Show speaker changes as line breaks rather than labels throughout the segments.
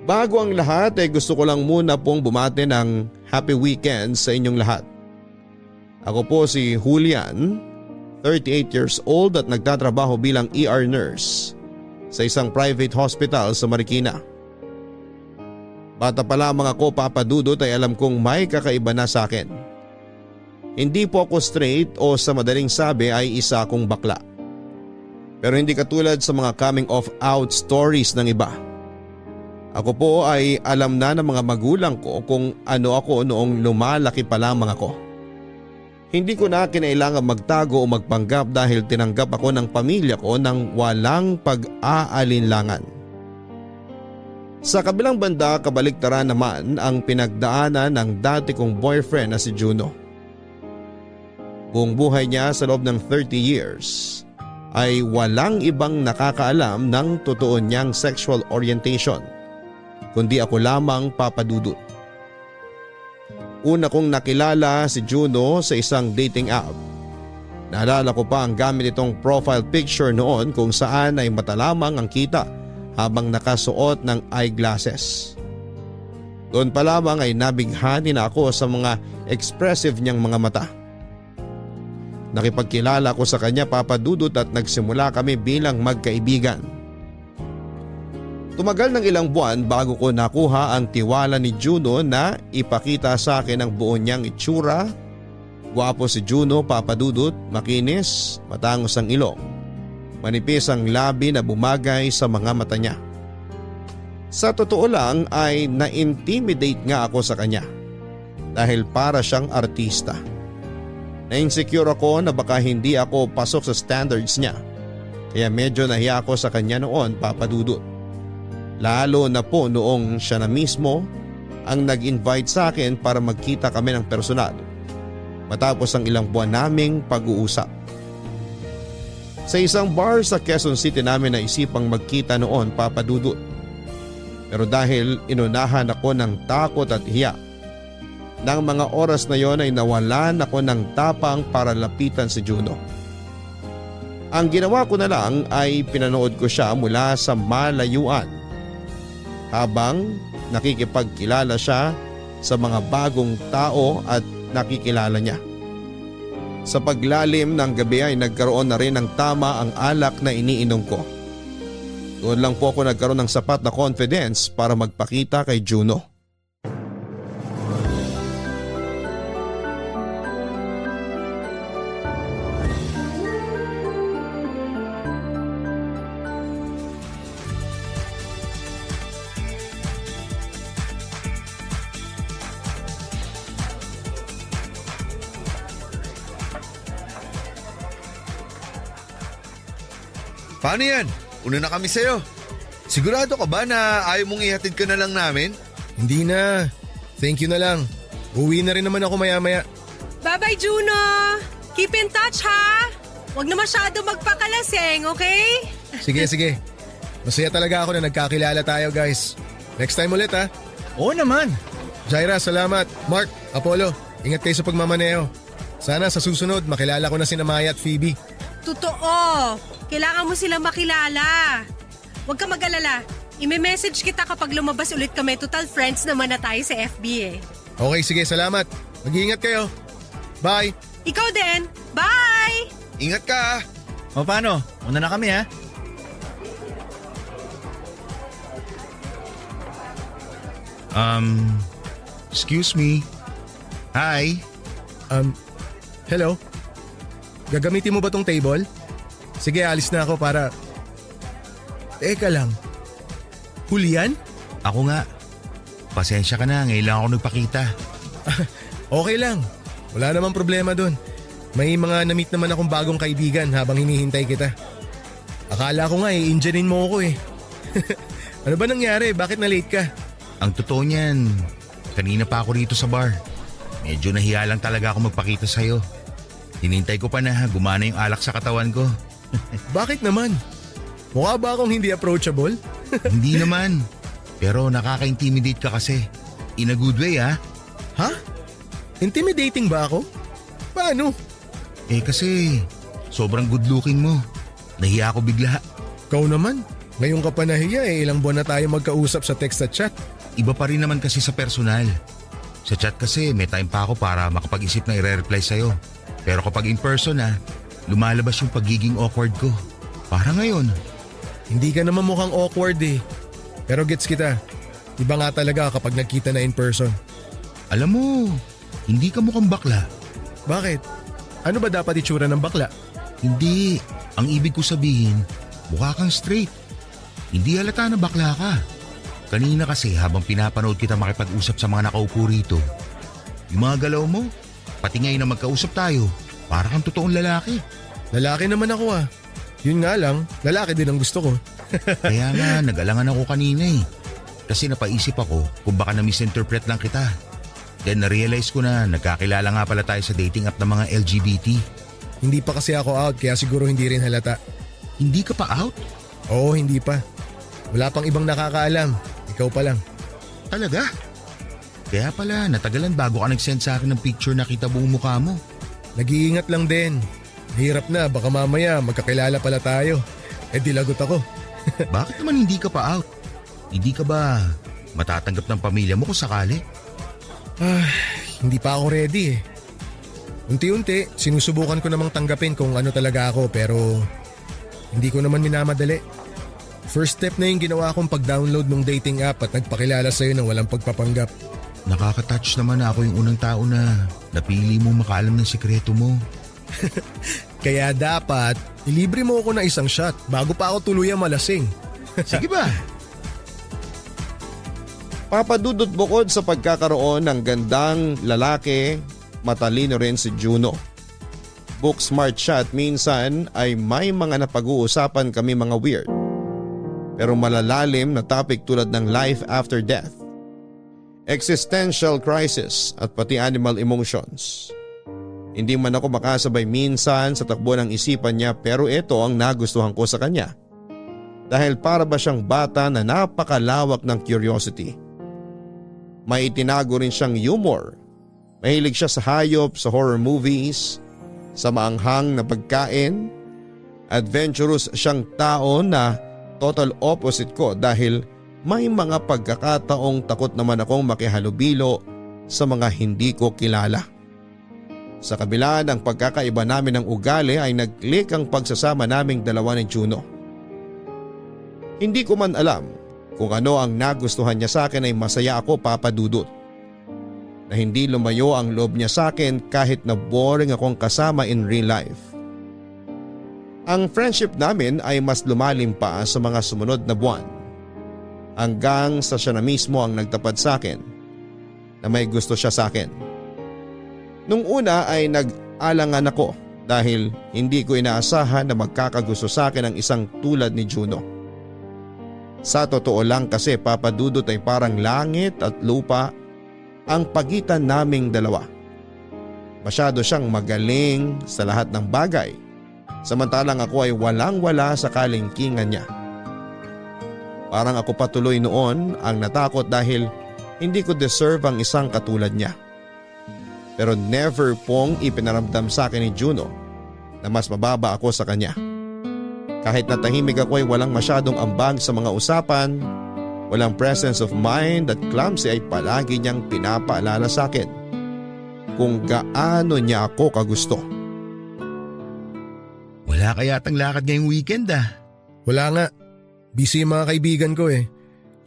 Bago ang lahat gusto ko lang muna pong bumati ng happy weekend sa inyong lahat. Ako po si Julian, 38 years old at nagtatrabaho bilang ER nurse sa isang private hospital sa Marikina. Bata pa lamang ako, Papa Dudut, ay alam kong may kakaiba na sa akin. Hindi po ako straight o sa madaling sabi ay isa akong bakla. Pero hindi katulad sa mga coming of out stories ng iba. Ako po ay alam na ng mga magulang ko kung ano ako noong lumalaki pa lamang ako. Hindi ko na kinailangan magtago o magpanggap dahil tinanggap ako ng pamilya ko ng walang pag-aalinlangan. Sa kabilang banda, kabaliktaran naman ang pinagdaanan ng dati kong boyfriend na si Juno. Buong buhay niya sa loob ng 30 years ay walang ibang nakakaalam ng totoo niyang sexual orientation kundi ako lamang, Papa Dudut. Una kong nakilala si Juno sa isang dating app. Naalala ko pa ang gamit itong profile picture noon kung saan ay mata lamang ang kita habang nakasuot ng eyeglasses. Doon pa lamang ay nabighani na ako sa mga expressive niyang mga mata. Nakipagkilala ko sa kanya, Papa Dudut, at nagsimula kami bilang magkaibigan. Tumagal ng ilang buwan bago ko nakuha ang tiwala ni Juno na ipakita sa akin ang buo niyang itsura. Gwapo si Juno, Papa Dudut, makinis, matangos ang ilong. Manipis ang labi na bumagay sa mga mata niya. Sa totoo lang ay na-intimidate nga ako sa kanya dahil para siyang artista. Na-insecure ako na baka hindi ako pasok sa standards niya, kaya medyo nahiya ako sa kanya noon, Papa Dudut. Lalo na po noong siya na mismo ang nag-invite sa akin para magkita kami ng personal matapos ang ilang buwan naming pag-uusap. Sa isang bar sa Quezon City namin naisipang magkita noon, Papa Dudut. Pero dahil inunahan ako ng takot at hiya, nang mga oras na yon ay nawalan ako ng tapang para lapitan si Juno. Ang ginawa ko na lang ay pinanood ko siya mula sa malayuan habang nakikipagkilala siya sa mga bagong tao at nakikilala niya. Sa paglalim ng gabi ay nagkaroon na rin ng tama ang alak na iniinom ko. Doon lang po ako nagkaroon ng sapat na confidence para magpakita kay Juno.
Paano yan? Una na kami sa'yo. Sigurado ka ba na ayaw mong ihatid ka na lang namin?
Hindi na. Thank you na lang. Uwi na rin naman ako maya-maya.
Bye-bye, Juno! Keep in touch, ha? Huwag na masyado magpakalaseng, okay?
Sige. Masaya talaga ako na nagkakilala tayo, guys. Next time ulit, ha?
Oo naman.
Jaira, salamat. Mark, Apollo, ingat kayo sa pagmamaneo. Sana sa susunod makilala ko na sina Maya at Phoebe.
Totoo! Kailangan mo silang makilala. Huwag ka mag-alala. I-message kita kapag lumabas ulit kami. Total friends naman na tayo sa FB eh.
Okay, sige, salamat. Mag-iingat kayo. Bye!
Ikaw din! Bye!
Ingat ka ha.
O paano? Una na kami ha.
Excuse me. Hi.
Hello? Gagamitin mo ba tong table? Sige, alis na ako para… Teka lang. Julian?
Ako nga. Pasensya ka na, ngayon lang ako nagpakita.
Okay lang. Wala namang problema dun. May mga na-meet naman akong bagong kaibigan habang hinihintay kita. Akala ko nga i-injanin mo ako eh. Ano ba nangyari? Bakit na-late ka?
Ang totoo niyan, kanina pa ako rito sa bar. Medyo nahiya lang talaga ako magpakita sa'yo. Hinintay ko pa na gumana yung alak sa katawan ko.
Bakit naman? Mukha ba akong hindi approachable?
Hindi naman. Pero nakaka-intimidate ka kasi. In a good way ha?
Ha? Intimidating ba ako? Paano?
Kasi Sobrang good looking mo. Nahiya ako bigla.
Ikaw naman, ngayon ka pa nahiya ilang buwan na tayo magkausap sa text at chat.
Iba pa rin naman kasi sa personal. Sa chat kasi may time pa ako para makapag-isip na i-reply sa'yo. Pero kapag in person lumalabas yung pagiging awkward ko. Para ngayon.
Hindi ka naman mukhang awkward eh. Pero gets kita. Iba nga talaga kapag nagkita na in person.
Alam mo, hindi ka mukhang bakla.
Bakit? Ano ba dapat itsura ng bakla?
Hindi. Ang ibig ko sabihin, mukha kang straight. Hindi halata na bakla ka. Kanina kasi habang pinapanood kita makipag-usap sa mga nakaupo rito, yung mga galaw mo, pati ngayon na magkausap tayo, para kang totoong lalaki.
Lalaki naman ako ah. Yun nga lang, lalaki din ang gusto ko.
Kaya nga, nag-alangan ako kanina eh. Kasi napaisip ako kung baka na-misinterpret lang kita. Then na-realize ko na nagkakilala nga pala tayo sa dating app ng mga LGBT.
Hindi pa kasi ako out kaya siguro hindi rin halata.
Hindi ka pa out?
Oo, hindi pa. Wala pang ibang nakakaalam. Ikaw pa lang.
Talaga? Kaya pala, natagalan bago ka nag-send sa akin ng picture na kita buong mukha mo.
Nag-iingat lang din. Hirap na, baka mamaya magkakilala pala tayo. Di lagot ako.
Bakit naman hindi ka pa out? Hindi ka ba matatanggap ng pamilya mo kung sakali?
Hindi pa ako ready eh. Unti-unti, sinusubukan ko namang tanggapin kung ano talaga ako pero hindi ko naman minamadali. First step na yung ginawa kong pag-download ng dating app at nagpakilala sa'yo ng walang pagpapanggap.
Nakaka-touch naman ako yung unang tao na napili mo makaalam ng sikreto mo.
Kaya dapat, ilibre mo ako ng isang shot bago pa ako tuluyang malasing.
Sige ba?
Papadudot bukod sa pagkakaroon ng gandang lalaki, matalino rin si Juno. Book smart siya at minsan ay may mga napag-uusapan kami mga weird. Pero malalalim na topic tulad ng life after death, existential crisis at pati animal emotions. Hindi man ako makasabay minsan sa takbo ng isipan niya pero ito ang nagustuhan ko sa kanya. Dahil para ba siyang bata na napakalawak ng curiosity. May itinago rin siyang humor. Mahilig siya sa hayop, sa horror movies, sa maanghang na pagkain. Adventurous siyang tao na total opposite ko dahil may mga pagkakataong takot naman akong makihalubilo sa mga hindi ko kilala. Sa kabila ng pagkakaiba namin ng ugali ay nag-click ang pagsasama naming dalawa ni Juno. Hindi ko man alam kung ano ang nagustuhan niya sa akin ay masaya ako papadudot. Na hindi lumayo ang loob niya sa akin kahit na boring akong kasama in real life. Ang friendship namin ay mas lumalim pa sa mga sumunod na buwan. Hanggang sa siya na mismo ang nagtapat sa akin na may gusto siya sa akin. Nung una ay nag-alangan ako dahil hindi ko inaasahan na magkakagusto sa akin ang isang tulad ni Juno. Sa totoo lang kasi papadudot ay parang langit at lupa ang pagitan naming dalawa. Masyado siyang magaling sa lahat ng bagay, samantalang ako ay walang-wala sa kalingkingan niya. Parang ako patuloy noon ang natakot dahil hindi ko deserve ang isang katulad niya. Pero never pong ipinaramdam sa akin ni Juno na mas mababa ako sa kanya. Kahit natahimik ako ay walang masyadong ambag sa mga usapan, walang presence of mind at clumsy ay palagi niyang pinapaalala sa akin kung gaano niya ako kagusto.
Wala kaya tang lakad ngayong weekend
Wala nga. Busy yung mga kaibigan ko eh.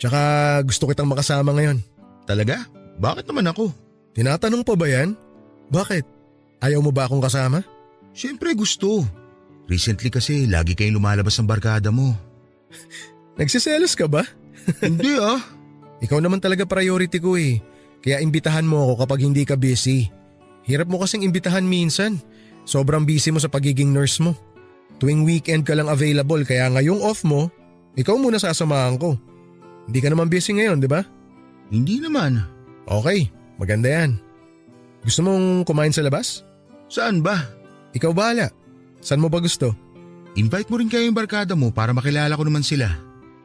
Tsaka gusto kitang makasama ngayon.
Talaga? Bakit naman ako?
Tinatanong pa ba yan? Bakit? Ayaw mo ba akong kasama?
Siyempre gusto. Recently kasi lagi kayong lumalabas ng barkada mo.
Nagsiselos ka ba?
Hindi
Ikaw naman talaga priority ko eh. Kaya imbitahan mo ako kapag hindi ka busy. Hirap mo kasing imbitahan minsan. Sobrang busy mo sa pagiging nurse mo. Tuwing weekend ka lang available kaya ngayong off mo, ikaw muna sasamahan ko. Hindi ka naman busy ngayon, di ba?
Hindi naman.
Okay, maganda yan. Gusto mong kumain sa labas?
Saan ba?
Ikaw bahala. Saan mo ba gusto?
Invite mo rin kayo yung barkada mo para makilala ko naman sila.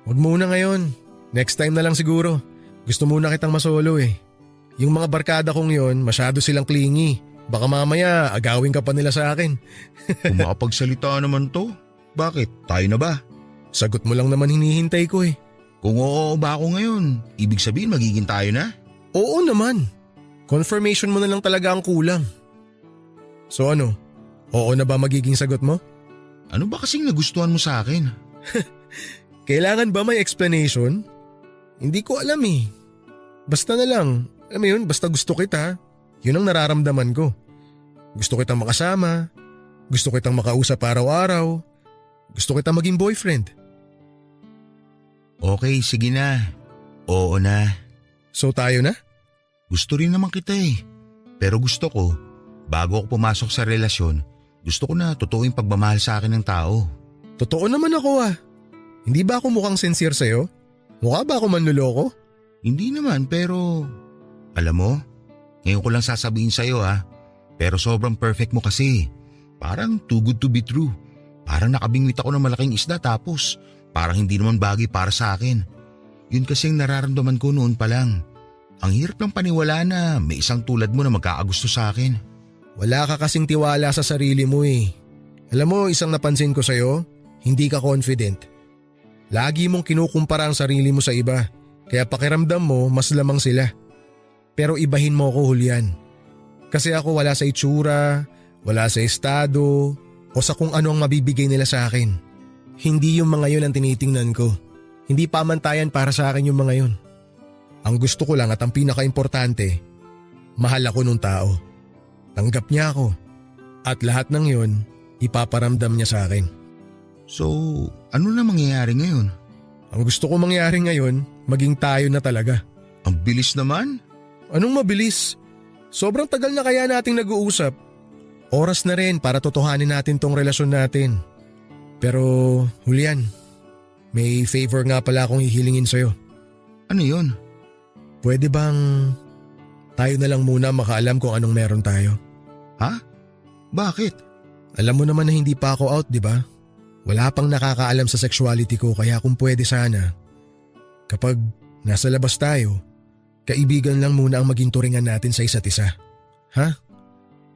Wag muna ngayon. Next time na lang siguro. Gusto muna kitang masolo eh. Yung mga barkada kong yon, masyado silang clingy. Baka mamaya agawin ka pa nila sa akin.
Kung makapagsalita naman to, bakit? Tayo na ba?
Sagot mo lang naman hinihintay ko eh.
Kung oo ba ako ngayon, ibig sabihin magiging tayo na?
Oo naman. Confirmation mo na lang talaga ang kulang. So ano, oo na ba magiging sagot mo?
Ano ba kasing nagustuhan mo sa akin?
Kailangan ba may explanation? Hindi ko alam eh. Basta na lang, alam mo yun, basta gusto kita. Yun ang nararamdaman ko. Gusto kitang makasama. Gusto kitang makausap araw-araw. Gusto kitang maging boyfriend.
Okay, sige na. Oo na.
So tayo na?
Gusto rin naman kita eh. Pero gusto ko, bago ako pumasok sa relasyon, gusto ko na totoo yung pagmamahal sa akin ng tao.
Totoo naman ako ah. Hindi ba ako mukhang sincere sa'yo? Mukha ba ako manluloko?
Hindi naman pero, alam mo, ngayon ko lang sasabihin sa'yo pero sobrang perfect mo kasi. Parang too good to be true. Parang nakabingwit ako ng malaking isda tapos parang hindi naman bagay para sa akin. Yun kasi ang nararamdaman ko noon pa lang. Ang hirap lang paniwala na may isang tulad mo na magkakagusto sa akin.
Wala ka kasing tiwala sa sarili mo eh. Alam mo, isang napansin ko sa'yo, hindi ka confident. Lagi mong kinukumpara ang sarili mo sa iba, kaya pakiramdam mo mas lamang sila. Pero ibahin mo ako, Julian. Kasi ako wala sa itsura, wala sa estado, o sa kung ano ang mabibigay nila sa akin. Hindi yung mga yun ang tinitingnan ko. Hindi pamantayan para sa akin yung mga yun. Ang gusto ko lang at ang pinaka-importante, mahal ako nung tao. Tanggap niya ako. At lahat ng yun, ipaparamdam niya sa akin.
So, ano na mangyayari ngayon?
Ang gusto ko mangyari ngayon, maging tayo na talaga.
Ang bilis naman.
Anong mabilis? Sobrang tagal na kaya nating nag-uusap. Oras na rin para totohanin natin tong relasyon natin. Pero, Julian, may favor nga pala akong hihilingin sa'yo.
Ano yun?
Pwede bang tayo na lang muna makaalam kung anong meron tayo?
Ha? Bakit?
Alam mo naman na hindi pa ako out, di ba? Wala pang nakakaalam sa sexuality ko kaya kung pwede sana, kapag nasa labas tayo, kaibigan lang muna ang maging turingan natin sa isa't isa. Ha?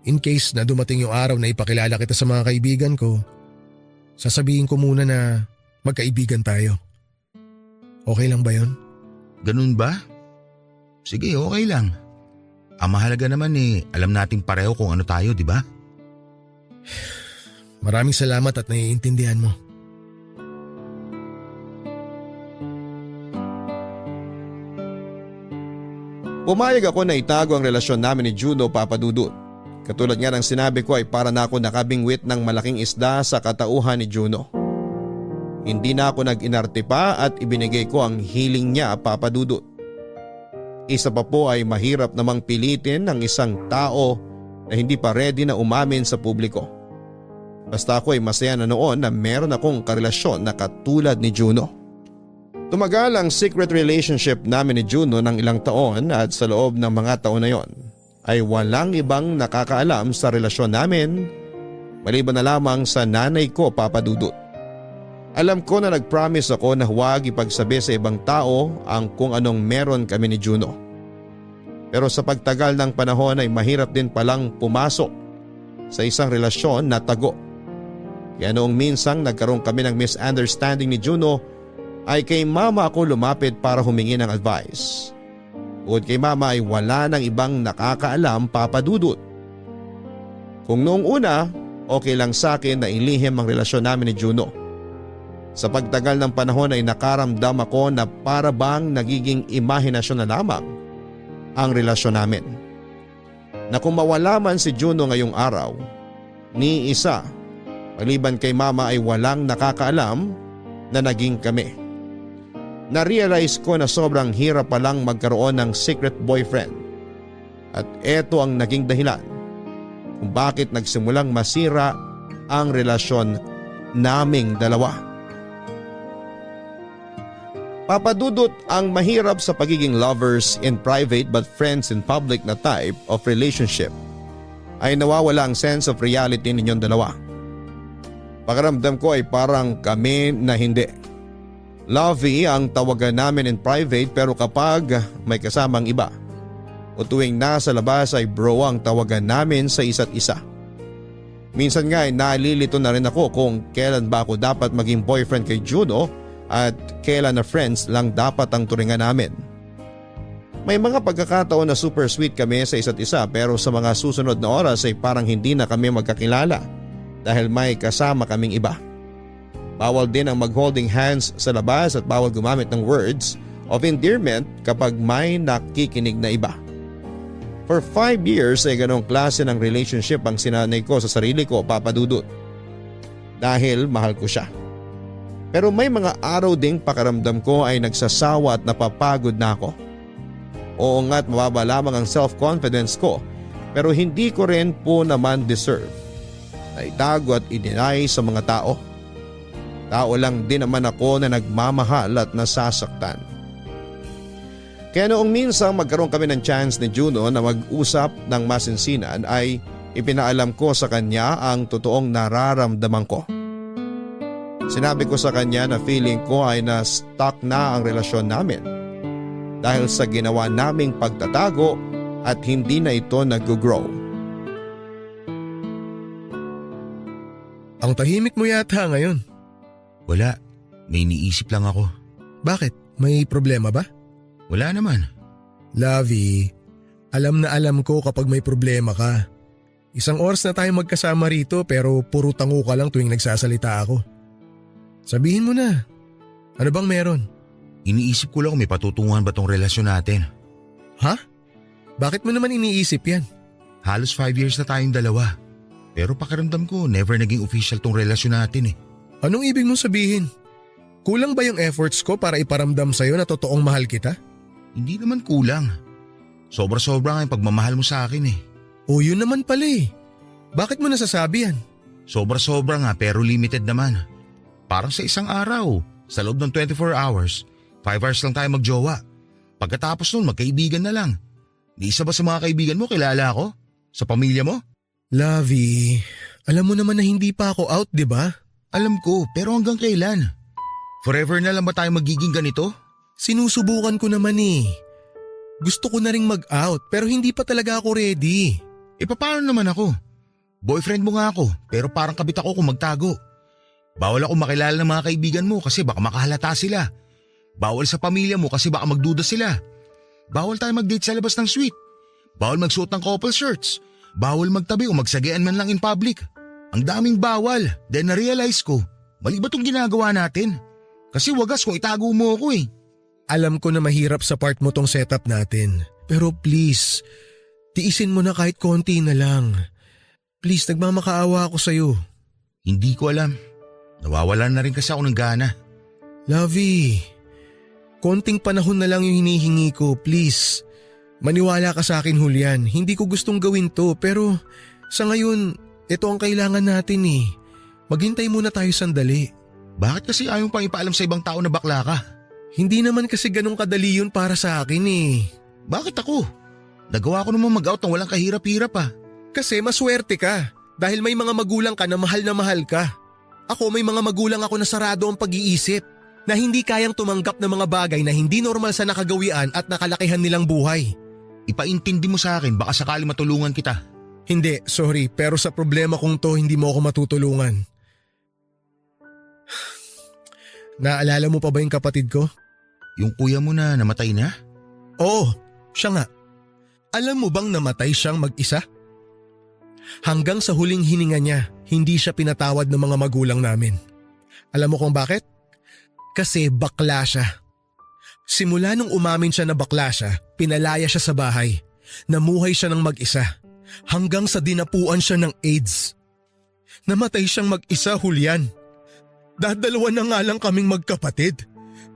In case na dumating yung araw na ipakilala kita sa mga kaibigan ko, sasabihin ko muna na magkaibigan tayo. Okay lang ba yon?
Ganun ba? Sige, okay lang. Ang mahalaga naman alam nating pareho kung ano tayo, di ba?
Maraming salamat at naiintindihan mo.
Pumayag ako na itago ang relasyon namin ni Juno, Papa Dudut. Katulad nga ng sinabi ko ay para na ako nakabingwit ng malaking isda sa katauhan ni Juno. Hindi na ako nag-inarte pa at ibinigay ko ang hiling niya, Papa Dudut. Isa pa po ay mahirap namang pilitin ng isang tao na hindi pa ready na umamin sa publiko. Basta ako ay masaya na noon na meron akong karelasyon na katulad ni Juno. Tumagal ang secret relationship namin ni Juno ng ilang taon at sa loob ng mga taon na yon ay walang ibang nakakaalam sa relasyon namin maliban na lamang sa nanay ko, Papa Dudut. Alam ko na nag-promise ako na huwag ipagsabi sa ibang tao ang kung anong meron kami ni Juno. Pero sa pagtagal ng panahon ay mahirap din palang pumasok sa isang relasyon na tago. Kaya noong minsang nagkaroon kami ng misunderstanding ni Juno ay kay mama ako lumapit para humingi ng advice. Bukod kay mama ay wala nang ibang nakakaalam, Papa Dudut. Kung noong una, okay lang sa akin na ilihim ang relasyon namin ni Juno. Sa pagtagal ng panahon ay nakaramdam ako na para bang nagiging imahinasyon na lamang ang relasyon namin. Na kung mawala man si Juno ngayong araw, ni isa, maliban kay mama ay walang nakakaalam na naging kami. Na-realize ko na sobrang hirap palang magkaroon ng secret boyfriend. At eto ang naging dahilan kung bakit nagsimulang masira ang relasyon naming dalawa. Papa Dudut, ang mahirap sa pagiging lovers in private but friends in public na type of relationship ay nawawala ang sense of reality ninyong dalawa. Pakiramdam ko ay parang kami na hindi. Lovey ang tawagan namin in private pero kapag may kasamang iba o tuwing nasa labas ay bro ang tawagan namin sa isa't isa. Minsan nga ay nalilito na rin ako kung kailan ba ako dapat maging boyfriend kay Juno at kailan na friends lang dapat ang turingan namin. May mga pagkakataon na super sweet kami sa isa't isa pero sa mga susunod na oras ay parang hindi na kami magkakilala dahil may kasama kaming iba. Bawal din ang mag-holding hands sa labas at bawal gumamit ng words of endearment kapag may nakikinig na iba. For 5 years ay ganong klase ng relationship ang sinanay ko sa sarili ko, Papa Dudut. Dahil mahal ko siya. Pero may mga araw ding pakiramdam ko ay nagsasawa at napapagod na ako. Oo nga't mababa lamang ang self-confidence ko pero hindi ko rin po naman deserve na itago at i-deny sa mga tao. Tao lang din naman ako na nagmamahal at nasasaktan. Kaya noong minsang magkaroon kami ng chance ni Juno na mag-usap ng masinsinan ay ipinaalam ko sa kanya ang totoong nararamdaman ko. Sinabi ko sa kanya na feeling ko ay na-stuck na ang relasyon namin dahil sa ginawa naming pagtatago at hindi na ito nag-grow.
Ang tahimik mo yata ngayon.
Wala, may iniisip lang ako.
Bakit? May problema ba?
Wala naman.
Lovey, alam na alam ko kapag may problema ka. Isang oras na tayo magkasama rito pero puro tango ka lang tuwing nagsasalita ako. Sabihin mo na, ano bang meron?
Iniisip ko lang kung may patutunguhan ba tong relasyon natin.
Ha? Bakit mo naman iniisip yan?
Halos 5 years na tayong dalawa. Pero pakiramdam ko never naging official tong relasyon natin eh.
Anong ibig mong sabihin? Kulang ba yung efforts ko para iparamdam sa'yo na totoong mahal kita?
Hindi naman kulang. Sobra-sobra nga yung pagmamahal mo sa akin eh.
O yun naman pala eh. Bakit mo nasasabi yan?
Sobra-sobra nga pero limited naman. Parang sa isang araw, sa loob ng 24 hours, 5 hours lang tayo magjowa. Pagkatapos nun magkaibigan na lang. Di isa ba sa mga kaibigan mo kilala ako? Sa pamilya mo?
Lovey, alam mo naman na hindi pa ako out, di ba?
Alam ko, pero hanggang kailan? Forever na lang ba tayo magiging ganito?
Sinusubukan ko naman eh. Gusto ko na ring mag-out pero hindi pa talaga ako ready.
Paano naman ako? Boyfriend mo nga ako pero parang kabit ako kung magtago. Bawal ako makilala ng mga kaibigan mo kasi baka makahalata sila. Bawal sa pamilya mo kasi baka magduda sila. Bawal tayo mag-date sa labas ng suite. Bawal magsuot ng couple shirts. Bawal magtabi o magsagian man lang in public. Ang daming bawal. Then na-realize ko, mali ba itong ginagawa natin? Kasi wagas kung itago mo ako eh.
Alam ko na mahirap sa part mo tong setup natin. Pero please, tiisin mo na kahit konti na lang. Please, nagmamakaawa ako sa'yo.
Hindi ko alam. Nawawalan na rin kasi ako ng gana.
Lovey, konting panahon na lang yung hinihingi ko, please. Maniwala ka sa akin, Julian. Hindi ko gustong gawin to pero sa ngayon, ito ang kailangan natin eh. Maghintay muna tayo sandali.
Bakit kasi ayaw pang ipaalam sa ibang tao na bakla ka?
Hindi naman kasi ganun kadali yun para sa akin eh.
Bakit ako? Nagawa ko naman mag-out ng walang kahirap-hirap ah.
Kasi maswerte ka dahil may mga magulang ka na mahal ka. Ako may mga magulang ako na sarado ang pag-iisip na hindi kayang tumanggap ng mga bagay na hindi normal sa nakagawian at nakalakihan nilang buhay.
Ipaintindi mo sa akin baka sakali matulungan kita.
Hindi, sorry pero sa problema kong to hindi mo ako matutulungan. Naalala mo pa ba yung kapatid ko?
Yung kuya mo na namatay na?
Oo, siya nga. Alam mo bang namatay siyang mag-isa? Hanggang sa huling hininga niya, hindi siya pinatawad ng mga magulang namin. Alam mo kung bakit? Kasi bakla siya. Simula nung umamin siya na bakla siya, pinalaya siya sa bahay. Namuhay siya ng mag-isa. Hanggang sa dinapuan siya ng AIDS. Namatay siyang mag-isa, Julian. Dadalawa na nga lang kaming magkapatid.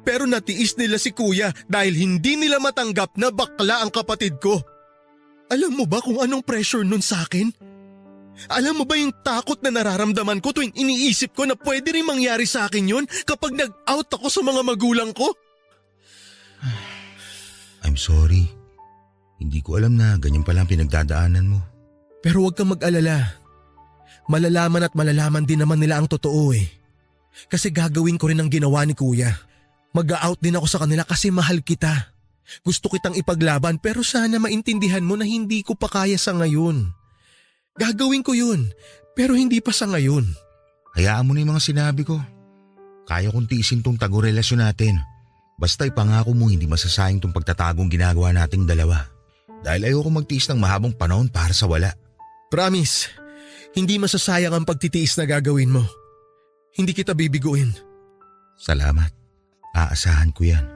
Pero natiis nila si kuya dahil hindi nila matanggap na bakla ang kapatid ko. Alam mo ba kung anong pressure nun sa akin? Alam mo ba yung takot na nararamdaman ko tuwing iniisip ko na pwede rin mangyari sa akin yun kapag nag-out ako sa mga magulang ko?
I'm sorry. Hindi ko alam na ganyan pala ang pinagdadaanan mo.
Pero huwag kang mag-alala. Malalaman at malalaman din naman nila ang totoo eh. Kasi gagawin ko rin ang ginawa ni kuya. Mag-out din ako sa kanila kasi mahal kita. Gusto kitang ipaglaban pero sana maintindihan mo na hindi ko pa kaya sa ngayon. Gagawin ko yun, pero hindi pa sa ngayon.
Hayaan mo na yung mga sinabi ko. Kaya kong tiisin tong tago-relasyon natin. Basta ipangako mo hindi masasayang tong pagtatagong ginagawa nating dalawa. Dahil ayoko magtiis ng mahabang panahon para sa wala.
Promise, hindi masasayang ang pagtitiis na gagawin mo. Hindi kita bibiguin.
Salamat. Aasahan ko yan.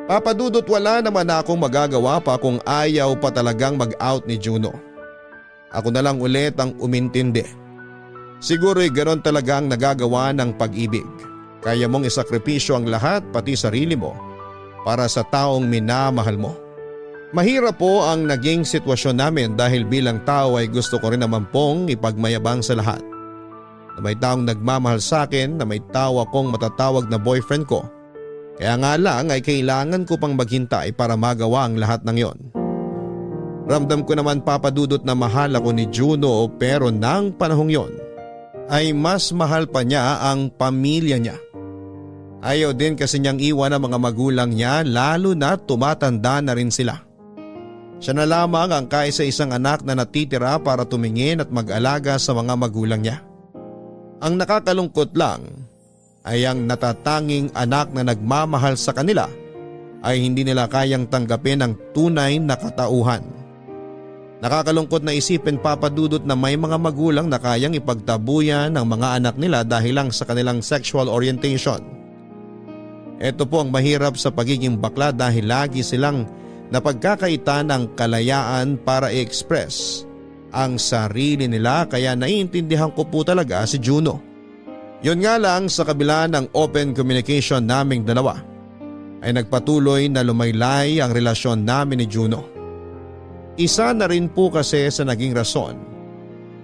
Papa Dudut, wala naman akong magagawa pa kung ayaw pa talagang mag-out ni Juno. Ako na lang ulit ang umintindi. Siguro'y ganon talaga ang nagagawa ng pag-ibig. Kaya mong isakripisyo ang lahat pati sarili mo para sa taong minamahal mo. Mahirap po ang naging sitwasyon namin dahil bilang tao ay gusto ko rin naman pong ipagmayabang sa lahat. Na may taong nagmamahal sa akin, na may tao akong matatawag na boyfriend ko. Kaya nga lang ay kailangan ko pang maghintay para magawa ang lahat ng yon. Ramdam ko naman, Papa Dudut, na mahal ako ni Juno, pero nang panahong yon ay mas mahal pa niya ang pamilya niya. Ayaw din kasi niyang iwan ang mga magulang niya, lalo na tumatanda na rin sila. Siya na lamang ang kaisa-isang anak na natitira para tumingin at mag-alaga sa mga magulang niya. Ang nakakalungkot lang ay ang natatanging anak na nagmamahal sa kanila ay hindi nila kayang tanggapin ang tunay na katauhan. Nakakalungkot na isipin, Papa Dudut, na may mga magulang na kayang ipagtabuyan ng mga anak nila dahil lang sa kanilang sexual orientation. Ito po ang mahirap sa pagiging bakla dahil lagi silang napagkakaita ng kalayaan para i-express ang sarili nila, kaya naiintindihan ko po talaga si Juno. Yun nga lang, sa kabila ng open communication naming dalawa ay nagpatuloy na lumaylay ang relasyon namin ni Juno. Isa na rin po kasi sa naging rason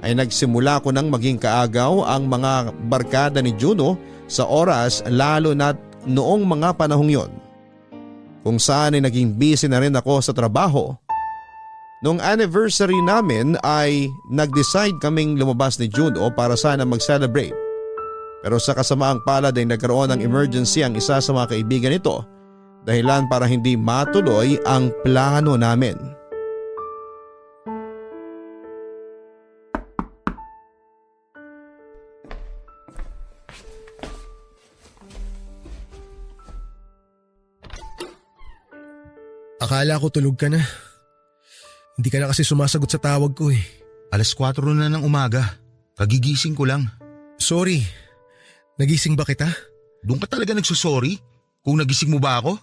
ay nagsimula ko nang maging kaagaw ang mga barkada ni Juno sa oras, lalo na noong mga panahong yon, kung saan ay naging busy na rin ako sa trabaho. Noong anniversary namin ay nag-decide kaming lumabas ni Juno para sana mag-celebrate. Pero sa kasamaang palad ay nagkaroon ng emergency ang isa sa mga kaibigan nito, dahilan para hindi matuloy ang plano namin.
Akala ko tulog ka na. Hindi ka na kasi sumasagot sa tawag ko eh.
4:00 na ng umaga. Kagigising ko lang.
Sorry. Nagising ba kita?
Doon ka talaga nagsusorry? Kung nagising mo ba ako?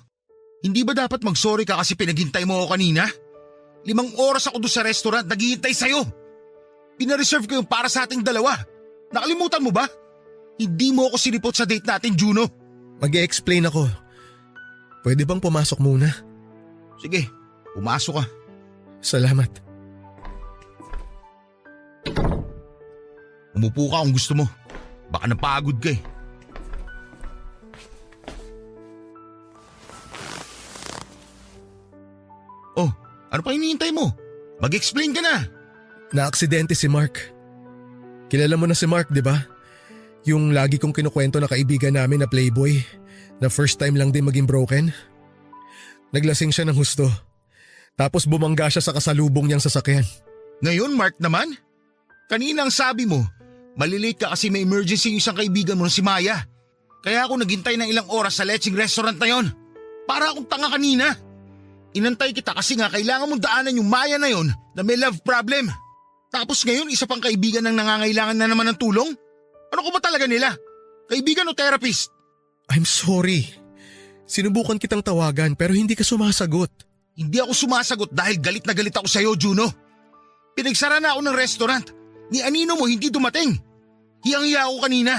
Hindi ba dapat magsorry ka kasi pinaghintay mo ako kanina? 5 oras ako doon sa restaurant naghihintay sa'yo. Pinareserve ko yung para sa ating dalawa. Nakalimutan mo ba? Hindi mo ako sinipot sa date natin, Juno.
Mag-e-explain ako. Pwede bang pumasok muna?
Sige, pumasok ka.
Salamat.
Umupo ka kung gusto mo. Baka napagod ka eh. Oh, ano pa hinihintay mo? Mag-explain ka na.
Naaksidente si Mark. Kilala mo na si Mark, di ba? Yung lagi kong kinukwento na kaibigan namin na playboy, na first time lang din maging broken. Naglasing siya ng husto. Tapos bumangga siya sa kasalubong niyang sasakyan.
Ngayon, Mark naman? Kanina ang sabi mo, malilate ka kasi may emergency yung isang kaibigan mo na si Maya. Kaya ako naghintay ng ilang oras sa lecheng restaurant na yon. Para akong tanga kanina. Inantay kita kasi nga kailangan mong daanan yung Maya na yon na may love problem. Tapos ngayon isa pang kaibigan ng nangangailangan na naman ng tulong? Ano ko ba talaga nila? Kaibigan o therapist?
I'm sorry. Sinubukan kitang tawagan pero hindi ka sumasagot.
Hindi ako sumasagot dahil galit na galit ako sa'yo, Juno. Pinagsara na ako ng restaurant. Ni Anino mo hindi dumating. Hiyang-hiya ako kanina.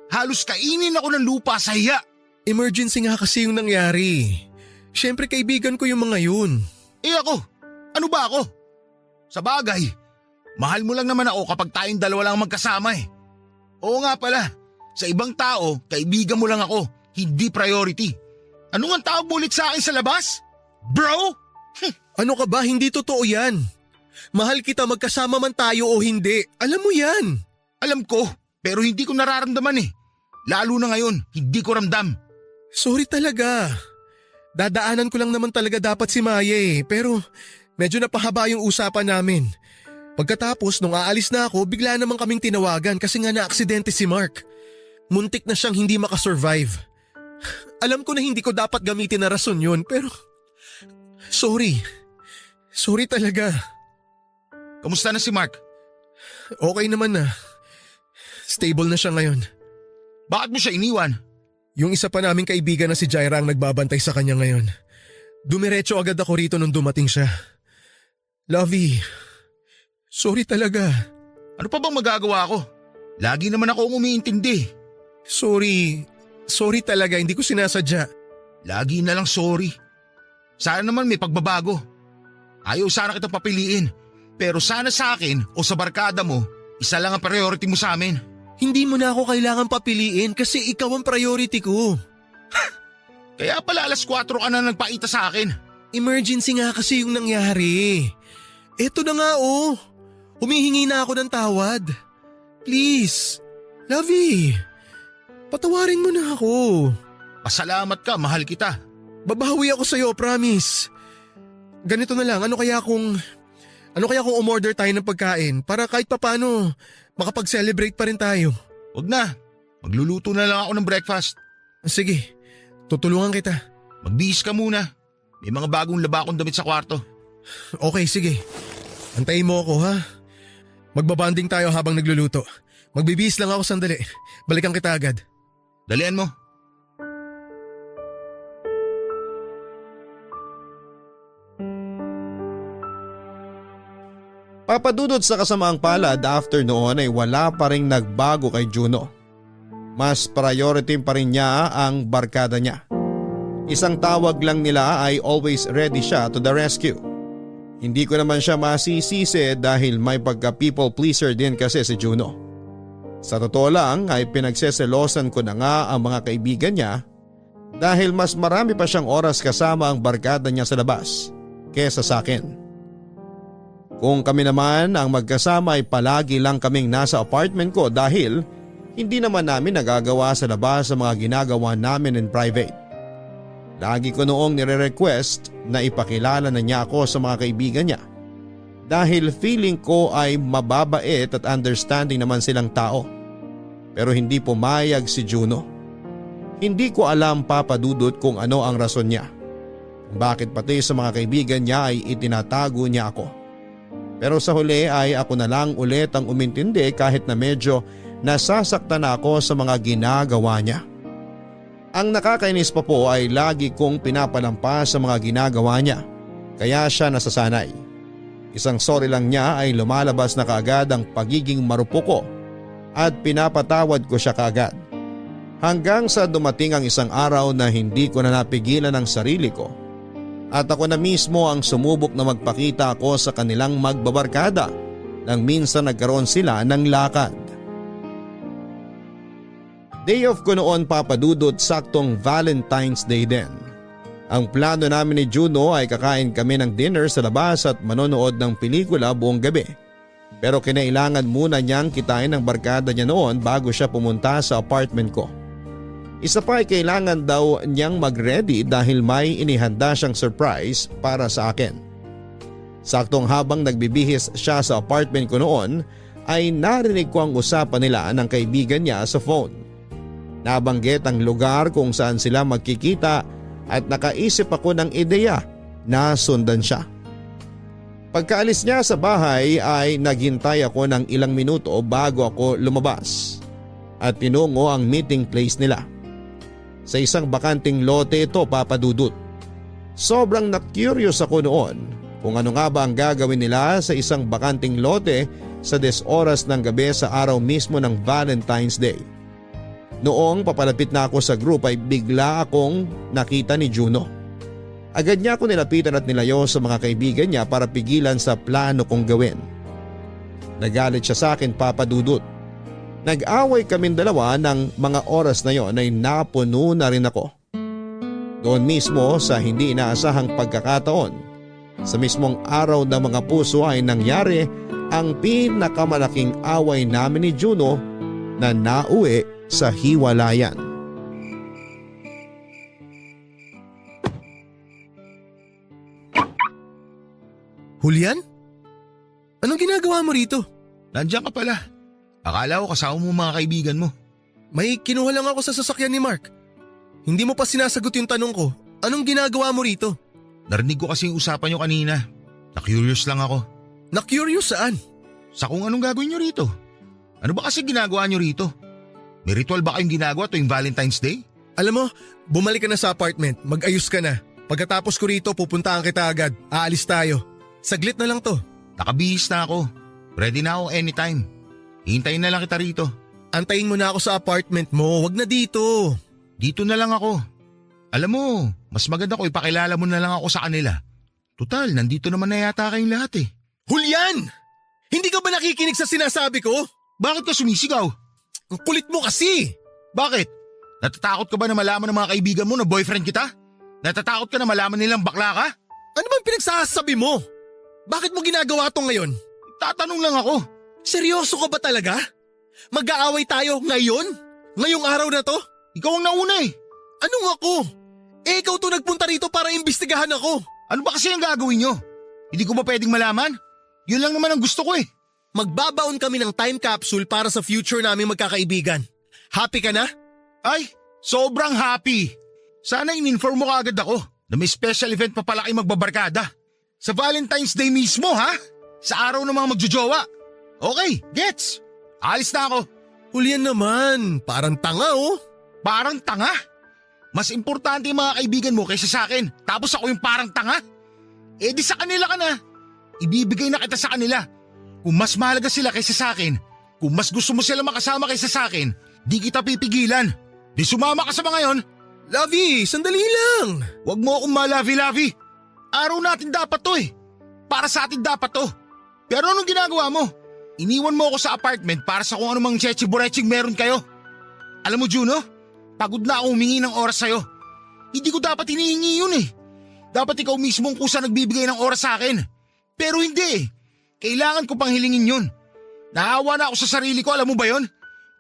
Halos kainin ako ng lupa sa hiya.
Emergency nga kasi yung nangyari. Siyempre kaibigan ko yung mga yun.
Eh ako, ano ba ako? Sa bagay, mahal mo lang naman ako kapag tayong dalawa lang magkasama eh. Oo nga pala, sa ibang tao, kaibigan mo lang ako, hindi priority. Ano nga tawag mo ulit sa akin sa labas? Bro?
Ano ka ba? Hindi totoo yan. Mahal kita magkasama man tayo o hindi. Alam mo yan.
Alam ko, pero hindi ko nararamdaman eh. Lalo na ngayon, hindi ko ramdam.
Sorry talaga. Dadaanan ko lang naman talaga dapat si Maya pero medyo napahaba yung usapan namin. Pagkatapos nung aalis na ako, bigla naman kaming tinawagan kasi nga na-aksidente si Mark. Muntik na siyang hindi makasurvive. Alam ko na hindi ko dapat gamitin na rason yun pero sorry. Sorry talaga.
Kamusta na si Mark?
Okay naman na. Stable na siya ngayon.
Bakit mo siya iniwan?
Yung isa pa naming kaibigan na si Jaira ang nagbabantay sa kanya ngayon. Dumiretso agad ako rito nung dumating siya. Lovey, sorry talaga.
Ano pa bang magagawa ko? Lagi naman ako umiintindi.
Sorry talaga, hindi ko sinasadya.
Lagi na lang sorry. Sana naman may pagbabago. Ayaw sana kita papiliin. Pero sana sa akin o sa barkada mo, isa lang ang priority mo sa amin.
Hindi mo na ako kailangan papiliin kasi ikaw ang priority ko.
Kaya pala alas 4 ka na nagpaita sa akin.
Emergency nga kasi yung nangyari. Eto na nga oh. Humihingi na ako ng tawad. Please, Lovey, patawarin mo na ako.
Pasalamat ka, mahal kita.
Babawi ako sa'yo, promise. Ganito na lang, ano kaya kung umorder tayo ng pagkain para kahit papano makapag-celebrate pa rin tayo?
Wag na, magluluto na lang ako ng breakfast.
Sige, tutulungan kita.
Magbihis ka muna. May mga bagong laba akong damit sa kwarto.
Okay, sige. Antayin mo ako ha. Magbabanding tayo habang nagluluto. Magbibihis lang ako sandali. Balikan kita agad.
Dalian mo.
Papadudod sa kasamaang palad after noon ay wala pa ring nagbago kay Juno. Mas priority pa rin niya ang barkada niya. Isang tawag lang nila ay always ready siya to the rescue. Hindi ko naman siya masisisi dahil may pagka people pleaser din kasi si Juno. Sa totoo lang ay pinagseselosan ko na nga ang mga kaibigan niya dahil mas marami pa siyang oras kasama ang barkada niya sa labas kesa sa akin. Kung kami naman ang magkasama ay palagi lang kaming nasa apartment ko dahil hindi naman namin nagagawa sa labas sa mga ginagawa namin in private. Lagi ko noong nire-request na ipakilala na niya ako sa mga kaibigan niya dahil feeling ko ay mababait at understanding naman silang tao. Pero hindi pumayag si Juno. Hindi ko alam papadudot kung ano ang rason niya. Bakit pati sa mga kaibigan niya ay itinatago niya ako. Pero sa huli ay ako na lang ulit ang umintindi kahit na medyo nasasaktan ako sa mga ginagawa niya. Ang nakakainis pa po ay lagi kong pinapalampas sa mga ginagawa niya, kaya siya nasasanay. Isang sorry lang niya ay lumalabas na kaagad ang pagiging marupok ko at pinapatawad ko siya kaagad. Hanggang sa dumating ang isang araw na hindi ko na napigilan ang sarili ko at ako na mismo ang sumubok na magpakita ako sa kanilang magbabarkada nang minsan nagkaroon sila ng lakad. Day off ko noon papadudot saktong Valentine's Day din. Ang plano namin ni Juno ay kakain kami ng dinner sa labas at manonood ng pelikula buong gabi. Pero kinailangan muna niyang kitain ng barkada niya noon bago siya pumunta sa apartment ko. Isa pa ay kailangan daw niyang mag-ready dahil may inihanda siyang surprise para sa akin. Saktong habang nagbibihis siya sa apartment ko noon ay narinig ko ang usapan nila ng kaibigan niya sa phone. Nabanggit ang lugar kung saan sila magkikita at nakaisip ako ng ideya na sundan siya. Pagkaalis niya sa bahay ay naghintay ako ng ilang minuto bago ako lumabas at tinungo ang meeting place nila. Sa isang bakanting lote ito papadudot. Sobrang na-curious ako noon kung ano nga ba ang gagawin nila sa isang bakanting lote sa 10 oras ng gabi sa araw mismo ng Valentine's Day. Noong papalapit na ako sa group ay bigla akong nakita ni Juno. Agad niya ako nilapitan at nilayo sa mga kaibigan niya para pigilan sa plano kong gawin. Nagalit siya sa akin papadudot. Nag-away kaming dalawa ng mga oras na yon ay napuno na rin ako. Doon mismo sa hindi inaasahang pagkakataon, sa mismong araw ng mga puso ay nangyari ang pinakamalaking away namin ni Juno na nauwi sa hiwalayan.
Julian? Anong ginagawa mo rito?
Nandiyan ka pala. Akala ko kasama mo mga kaibigan mo.
May kinuha lang ako sa sasakyan ni Mark. Hindi mo pa sinasagot yung tanong ko. Anong ginagawa mo rito?
Narinig ko kasi yung usapan nyo kanina. Na-curious lang ako.
Na-curious saan?
Sa kung anong gagawin nyo rito. Ano ba kasi ginagawa nyo rito? May ritual ba kayong ginagawa tuwing Valentine's Day?
Alam mo, bumalik ka na sa apartment. Mag-ayos ka na. Pagkatapos ko rito, pupuntahan kita agad. Aalis tayo. Saglit na lang to.
Nakabihis na ako. Ready na ako anytime. Hintayin na lang kita rito.
Antayin mo na ako sa apartment mo. Wag na dito.
Dito na lang ako. Alam mo, mas maganda ko ipakilala mo na lang ako sa kanila. Tutal, nandito naman na yata kayong lahat eh.
Julian! Hindi ka ba nakikinig sa sinasabi ko?
Bakit ka sumisigaw?
Ang kulit mo kasi!
Bakit? Natatakot ka ba na malaman ng mga kaibigan mo na boyfriend kita? Natatakot ka na malaman nilang bakla ka?
Ano bang pinagsasabi mo? Bakit mo ginagawa to ngayon?
Tatanong lang ako.
Seryoso ka ba talaga? Mag-aaway tayo ngayon? Ngayong araw na to?
Ikaw ang nauna eh.
Anong ako? Ikaw to nagpunta rito para imbestigahan ako.
Ano ba kasi ang gagawin nyo? Hindi ko ba pwedeng malaman? Yun lang naman ang gusto ko eh.
Magbabaon kami ng time capsule para sa future naming magkakaibigan. Happy ka na?
Ay, sobrang happy. Sana in-inform mo kaagad ako na may special event pa pala kayo magbabarkada. Sa Valentine's Day mismo ha? Sa araw ng mga magjojowa. Okay, gets. Alis na ako.
Julian naman, parang tanga oh.
Parang tanga? Mas importante yung mga kaibigan mo kaysa sa akin. Tapos ako yung parang tanga? Eh di sa kanila ka na. Ibibigay na kita sa kanila. Kung mas mahalaga sila kaysa sa akin, kung mas gusto mo sila makasama kaysa sa akin, di kita pipigilan. Di sumama ka sa mga yon.
Lavi, sandali lang.
Huwag mo akong malavi-lavi. Araw natin dapat to eh. Para sa atin dapat to. Pero anong ginagawa mo? Iniwan mo ako sa apartment para sa kung anumang chechi-boreching meron kayo. Alam mo Juno, pagod na ako humingi ng oras sa'yo. Hindi ko dapat hinihingi yun eh. Dapat ikaw mismo ang kusa nagbibigay ng oras sa akin. Pero hindi eh. Kailangan ko pang hilingin yun. Nahawa na ako sa sarili ko, alam mo ba yun?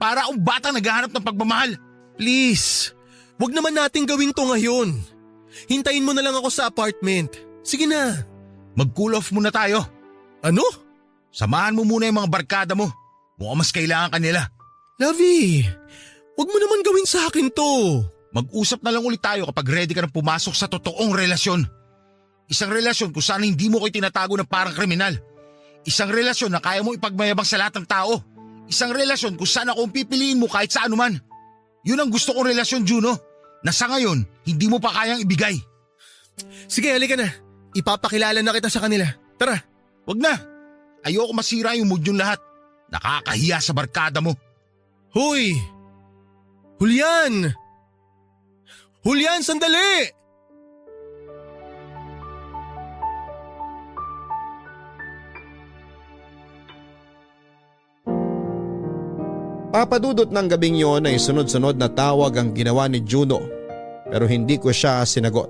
Para akong batang naghahanap ng pagmamahal.
Please, wag naman natin gawin to ngayon. Hintayin mo na lang ako sa apartment. Sige na.
Mag-cool off muna tayo.
Ano?
Samahan mo muna yung mga barkada mo. Mukhang mas kailangan kanila.
Lavi, wag mo naman gawin sa akin to.
Mag-usap na lang ulit tayo kapag ready ka na pumasok sa totoong relasyon. Isang relasyon kung saan hindi mo ko itinatago ng parang kriminal. Isang relasyon na kaya mo ipagmayabang sa lahat ng tao. Isang relasyon kung saan ako ang pipiliin mo kahit saan man. Yun ang gusto kong relasyon, Juno. Na sa ngayon, hindi mo pa kayang ibigay.
Sige, halika na. Ipapakilala na kita sa kanila. Tara.
Wag na. Ayoko masira yung mood yung lahat. Nakakahiya sa barkada mo.
Hoy! Julian! Julian, sandali!
Papadudot ng gabing yon ay sunod-sunod na tawag ang ginawa ni Juno pero hindi ko siya sinagot.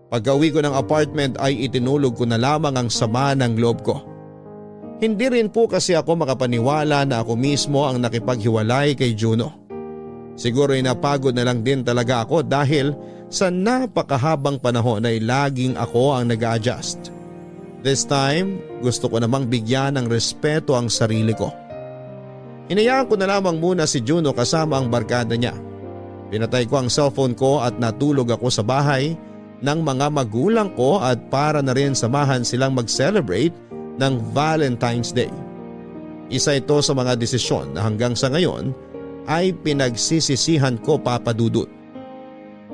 Pag-uwi ko ng apartment ay itinulog ko na lamang ang sama ng loob ko. Hindi rin po kasi ako makapaniwala na ako mismo ang nakipaghiwalay kay Juno. Siguro ay napagod na lang din talaga ako dahil sa napakahabang panahon ay laging ako ang nag-a-adjust. This time, gusto ko namang bigyan ng respeto ang sarili ko. Hinayaan ko na lamang muna si Juno kasama ang barkada niya. Pinatay ko ang cellphone ko at natulog ako sa bahay ng mga magulang ko at para na rin samahan silang mag-celebrate ng Valentine's Day. Isa ito sa mga desisyon na hanggang sa ngayon ay pinagsisisihan ko, Papa Dudut.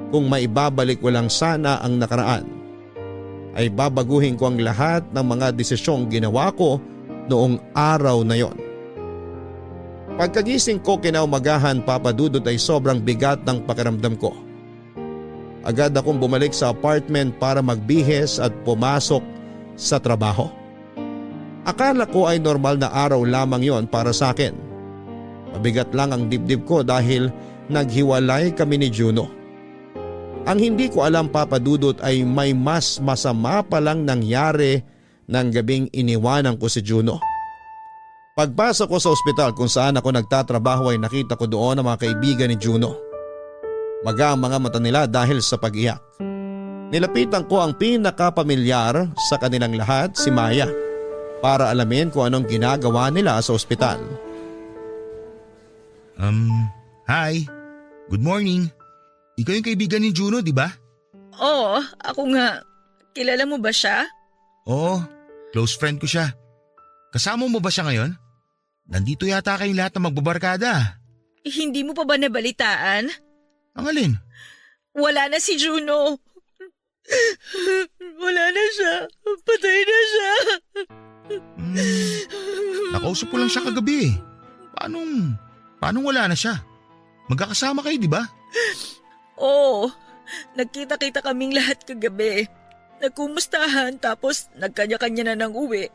Kung maibabalik ko lang sana ang nakaraan, ay babaguhin ko ang lahat ng mga desisyong ginawa ko noong araw na yon. Pagkagising ko kinaumagahan, Papa Dudut, ay sobrang bigat ng pakiramdam ko. Agad akong bumalik sa apartment para magbihis at pumasok sa trabaho. Akala ko ay normal na araw lamang yon para sa akin. Mabigat lang ang dibdib ko dahil naghiwalay kami ni Juno. Ang hindi ko alam, Papa Dudut, ay may mas masama palang nangyari ng gabing iniwanan ko si Juno. Pagpasok ko sa ospital kung saan ako nagtatrabaho ay nakita ko doon ang mga kaibigan ni Juno. Maga ang mga mata nila dahil sa pag-iyak. Nilapitan ko ang pinakapamilyar sa kanilang lahat, si Maya, para alamin kung anong ginagawa nila sa ospital.
Hi. Good morning. Ikaw yung kaibigan ni Juno, di ba?
Oo, ako nga. Kilala mo ba siya?
Oo, close friend ko siya. Kasama mo ba siya ngayon? Nandito yata kayong lahat na magbabarkada.
Hindi mo pa ba nabalitaan?
Ang alin?
Wala na si Juno. Wala na siya. Patay na siya.
Nakausap ko lang siya kagabi eh. Paano wala na siya? Magkakasama kayo, di ba?
Oo, nagkita-kita kaming lahat kagabi. Nagkumustahan tapos nagkanya-kanya na ng uwi.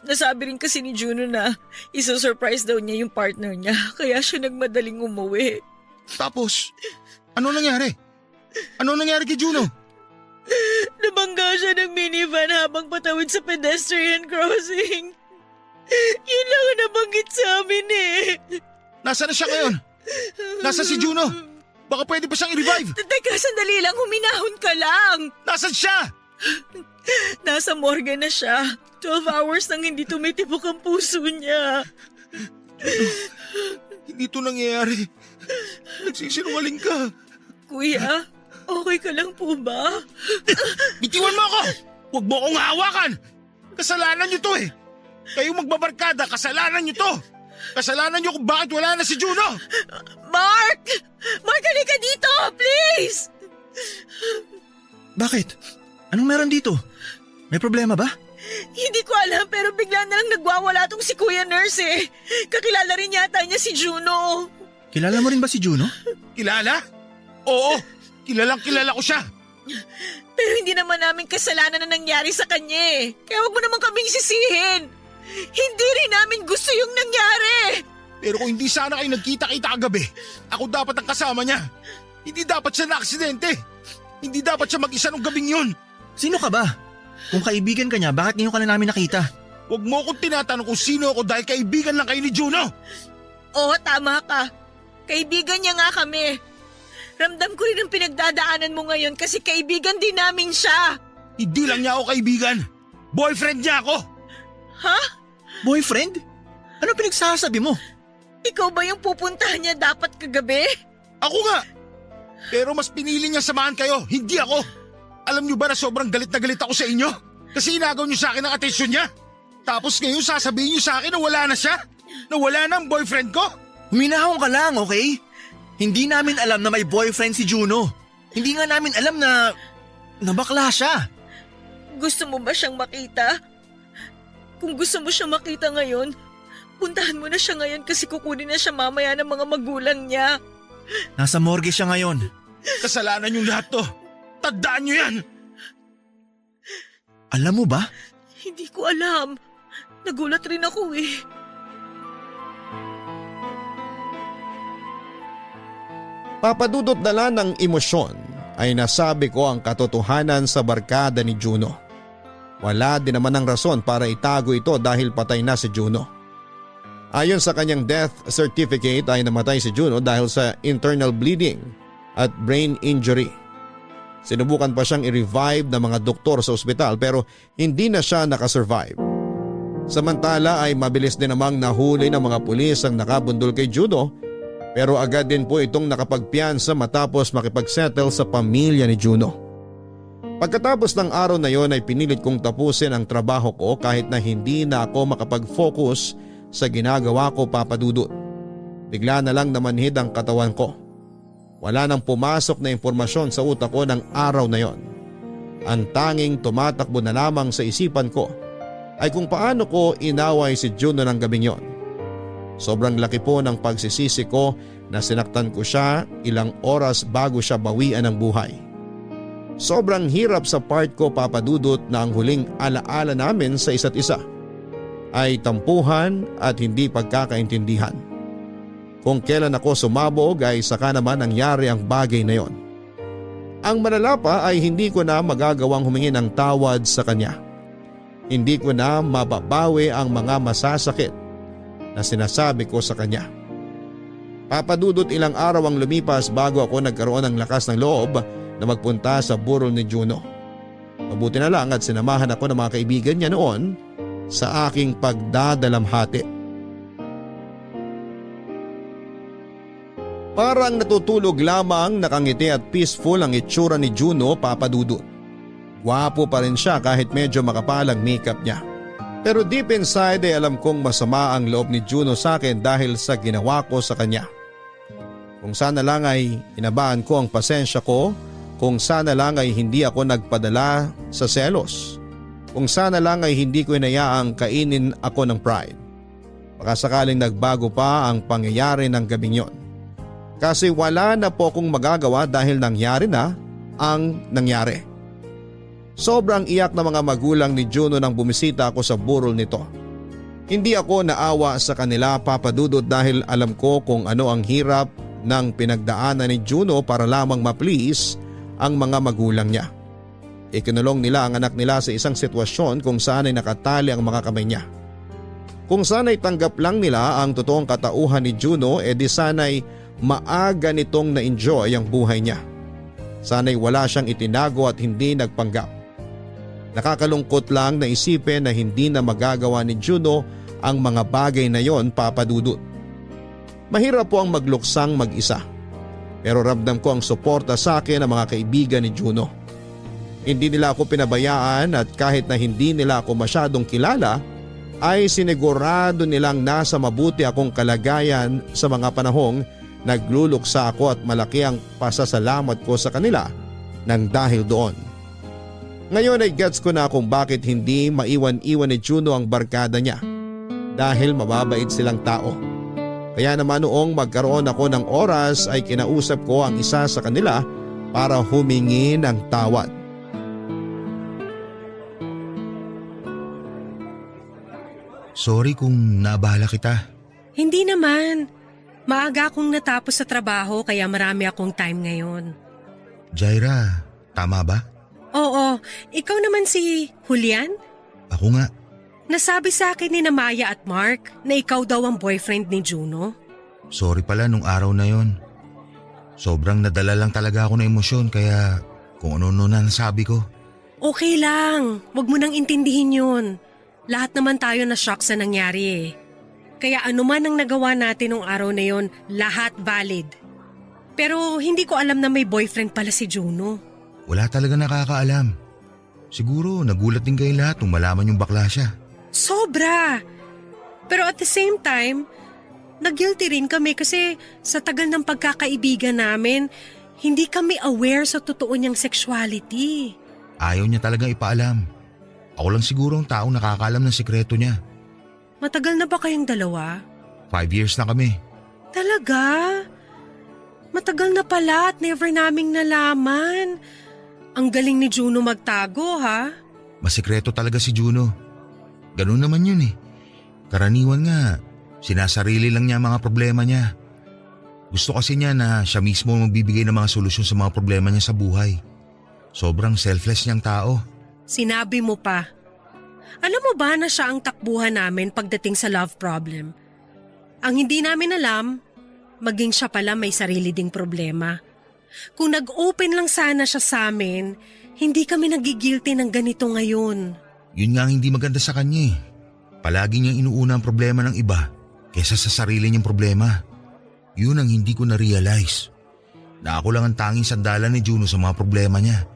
Nasabi rin kasi ni Juno na isa-surprise daw niya yung partner niya kaya siya nagmadaling umuwi.
Tapos, ano nangyari? Ano nangyari kay Juno?
Nabangga siya ng minivan habang patawid sa pedestrian crossing. Yun lang ang nabanggit sa amin eh.
Nasaan na siya ngayon? Nasa si Juno? Baka pwede pa siyang i-revive.
Teka, sandali lang, huminahon ka lang.
Nasaan siya?
Nasa morgue na siya. 12 hours nang hindi tumitibok ang puso niya.
Hindi to nangyayari. Nagsisinungaling ka.
Kuya, okay ka lang po ba?
Bitiwan mo ako! Huwag mo akong hawakan! Kasalanan niyo to eh! Kayong magbabarkada, kasalanan niyo to! Kasalanan niyo kung bakit wala na si Juno!
Mark! Mark, halika dito! Please!
Bakit? Anong meron dito? May problema ba?
Hindi ko alam pero bigla na lang nagwawala tong si Kuya Nurse eh. Kakilala rin yata niya si Juno.
Kilala mo rin ba si Juno?
Kilala? Oo! Kilala ko siya!
Pero hindi naman namin kasalanan na nangyari sa kanya eh. Kaya wag mo naman kaming sisihin. Hindi rin namin gusto yung nangyari.
Pero kung hindi sana kayo nagkita-kita kagabi, ako dapat ang kasama niya. Hindi dapat siya na-aksidente. Hindi dapat siya mag-isa nung gabing yun.
Sino ka ba? Kung kaibigan ka niya, bakit ngayon ka na namin nakita?
Huwag mo akong tinatanong kung sino ako dahil kaibigan lang kayo ni Juno.
Oo, tama ka. Kaibigan niya nga kami. Ramdam ko rin ang pinagdadaanan mo ngayon kasi kaibigan din namin siya.
Hindi lang niya ako kaibigan. Boyfriend niya ako.
Ha?
Boyfriend? Ano pinagsasabi mo?
Ikaw ba yung pupuntahan niya dapat kagabi?
Ako nga. Pero mas pinili niya samahan kayo, hindi ako. Alam niyo ba na sobrang galit na galit ako sa inyo? Kasi inagaw niyo sa akin ang atensyon niya. Tapos ngayon sasabihin niyo sa akin na wala na siya? Na wala na ang boyfriend ko?
Huminahon ka lang, okay? Hindi namin alam na may boyfriend si Juno. Hindi nga namin alam na bakla siya.
Gusto mo ba siyang makita? Kung gusto mo siyang makita ngayon, puntahan mo na siya ngayon kasi kukunin na siya mamaya ng mga magulang niya.
Nasa morgue siya ngayon.
Kasalanan niyo lahat to. Tandaan niyo yan.
Alam mo ba?
Hindi ko alam. Nagulat rin ako eh.
Papadudot dala ng emosyon ay nasabi ko ang katotohanan sa barkada ni Juno. Wala din naman ng rason para itago ito dahil patay na si Juno. Ayon sa kanyang death certificate ay namatay si Juno dahil sa internal bleeding at brain injury. Sinubukan pa siyang i-revive ng mga doktor sa ospital pero hindi na siya nakasurvive. Samantala ay mabilis din namang nahuli ng mga pulis ang nakabundol kay Juno pero agad din po itong nakapagpiyansa matapos makipagsettle sa pamilya ni Juno. Pagkatapos ng araw na yon ay pinilit kong tapusin ang trabaho ko kahit na hindi na ako makapag-focus sa ginagawa ko, Papadudot. Bigla na lang namanhid ang katawan ko. Wala nang pumasok na impormasyon sa utak ko ng araw na yon. Ang tanging tumatakbo na lamang sa isipan ko ay kung paano ko inaway si Juno ng gabing yon. Sobrang laki po ng pagsisisi ko na sinaktan ko siya ilang oras bago siya bawian ng buhay. Sobrang hirap sa part ko, Papadudot, na ang huling alaala namin sa isa't isa ay tampuhan at hindi pagkakaintindihan. Kung kailan ako sumabog ay saka naman nangyari ang bagay na yon. Ang malala pa ay hindi ko na magagawang humingi ng tawad sa kanya. Hindi ko na mababawi ang mga masasakit na sinasabi ko sa kanya. Papadudot ilang araw ang lumipas bago ako nagkaroon ng lakas ng loob na magpunta sa burol ni Juno. Mabuti na lang at sinamahan ako ng mga kaibigan niya noon sa aking pagdadalamhati. Parang natutulog lamang, nakangiti at peaceful ang itsura ni Juno, papadudot. Gwapo pa rin siya kahit medyo makapal ang makeup niya. Pero deep inside ay alam kong masama ang loob ni Juno sa akin dahil sa ginawa ko sa kanya. Kung sana lang ay inabaan ko ang pasensya ko, kung sana lang ay hindi ako nagpadala sa selos, kung sana lang ay hindi ko inayaang kainin ako ng pride. Baka sakaling nagbago pa ang pangyayari ng gabing yon. Kasi wala na po akong magagawa dahil nangyari na ang nangyari. Sobrang iyak na mga magulang ni Juno nang bumisita ako sa burol nito. Hindi ako naawa sa kanila, papadudot, dahil alam ko kung ano ang hirap ng pinagdaanan ni Juno para lamang ma-please ang mga magulang niya. Ikinulong nila ang anak nila sa isang sitwasyon kung saan ay nakatali ang mga kamay niya. Kung sana'y tanggap lang nila ang totoong katauhan ni Juno, di sana'y maaga nitong na-enjoy ang buhay niya. Sana'y wala siyang itinago at hindi nagpanggap. Nakakalungkot lang na isipin na hindi na magagawa ni Juno ang mga bagay na yon, papadudot. Mahirap po ang magluksang mag-isa. Pero ramdam ko ang suporta sa akin ng mga kaibigan ni Juno. Hindi nila ako pinabayaan at kahit na hindi nila ako masyadong kilala, ay sinigurado nilang nasa mabuti akong kalagayan sa mga panahong nagluluksa ako at malaki ang pasasalamat ko sa kanila nang dahil doon. Ngayon ay gets ko na kung bakit hindi maiwan-iwan ni Juno ang barkada niya. Dahil mababait silang tao. Kaya naman noong magkaroon ako ng oras ay kinausap ko ang isa sa kanila para humingi ng tawad.
Sorry kung naabala kita.
Hindi naman. Maaga akong natapos sa trabaho kaya marami akong time ngayon.
Jaira, tama ba?
Oo, ikaw naman si Julian?
Ako nga.
Nasabi sa akin ni Maya at Mark na ikaw daw ang boyfriend ni Juno.
Sorry pala nung araw na yon. Sobrang nadala lang talaga ako ng emosyon kaya kung ano-ano na nasabi ko.
Okay lang, wag mo nang intindihin yun. Lahat naman tayo na shock sa nangyari eh. Kaya anuman ang nagawa natin nung araw na yon, lahat valid. Pero hindi ko alam na may boyfriend pala si Juno.
Wala talaga nakakaalam. Siguro nagulat din kayo lahat nung malaman yung bakla siya.
Sobra! Pero at the same time, nag-guilty rin kami kasi sa tagal ng pagkakaibigan namin, hindi kami aware sa totoo niyang sexuality.
Ayaw niya talagang ipaalam. Ako lang siguro ang taong nakakaalam ng sikreto niya.
Matagal na ba kayong dalawa?
5 years na kami.
Talaga? Matagal na pala at never naming nalaman. Ang galing ni Juno magtago, ha?
Masikreto talaga si Juno. Ganun naman yun eh. Karaniwan nga, sinasarili lang niya ang mga problema niya. Gusto kasi niya na siya mismo magbibigay ng mga solusyon sa mga problema niya sa buhay. Sobrang selfless niyang tao.
Sinabi mo pa. Alam mo ba na siya ang takbuhan namin pagdating sa love problem? Ang hindi namin alam, maging siya pala may sarili ding problema. Kung nag-open lang sana siya sa amin, hindi kami nagigilty ng ganito ngayon.
Yun nga ang hindi maganda sa kanya eh. Palagi niyang inuuna ang problema ng iba kaysa sa sarili niyang problema. Yun ang hindi ko na-realize. Na ako lang ang tanging sandalan ni Juno sa mga problema niya.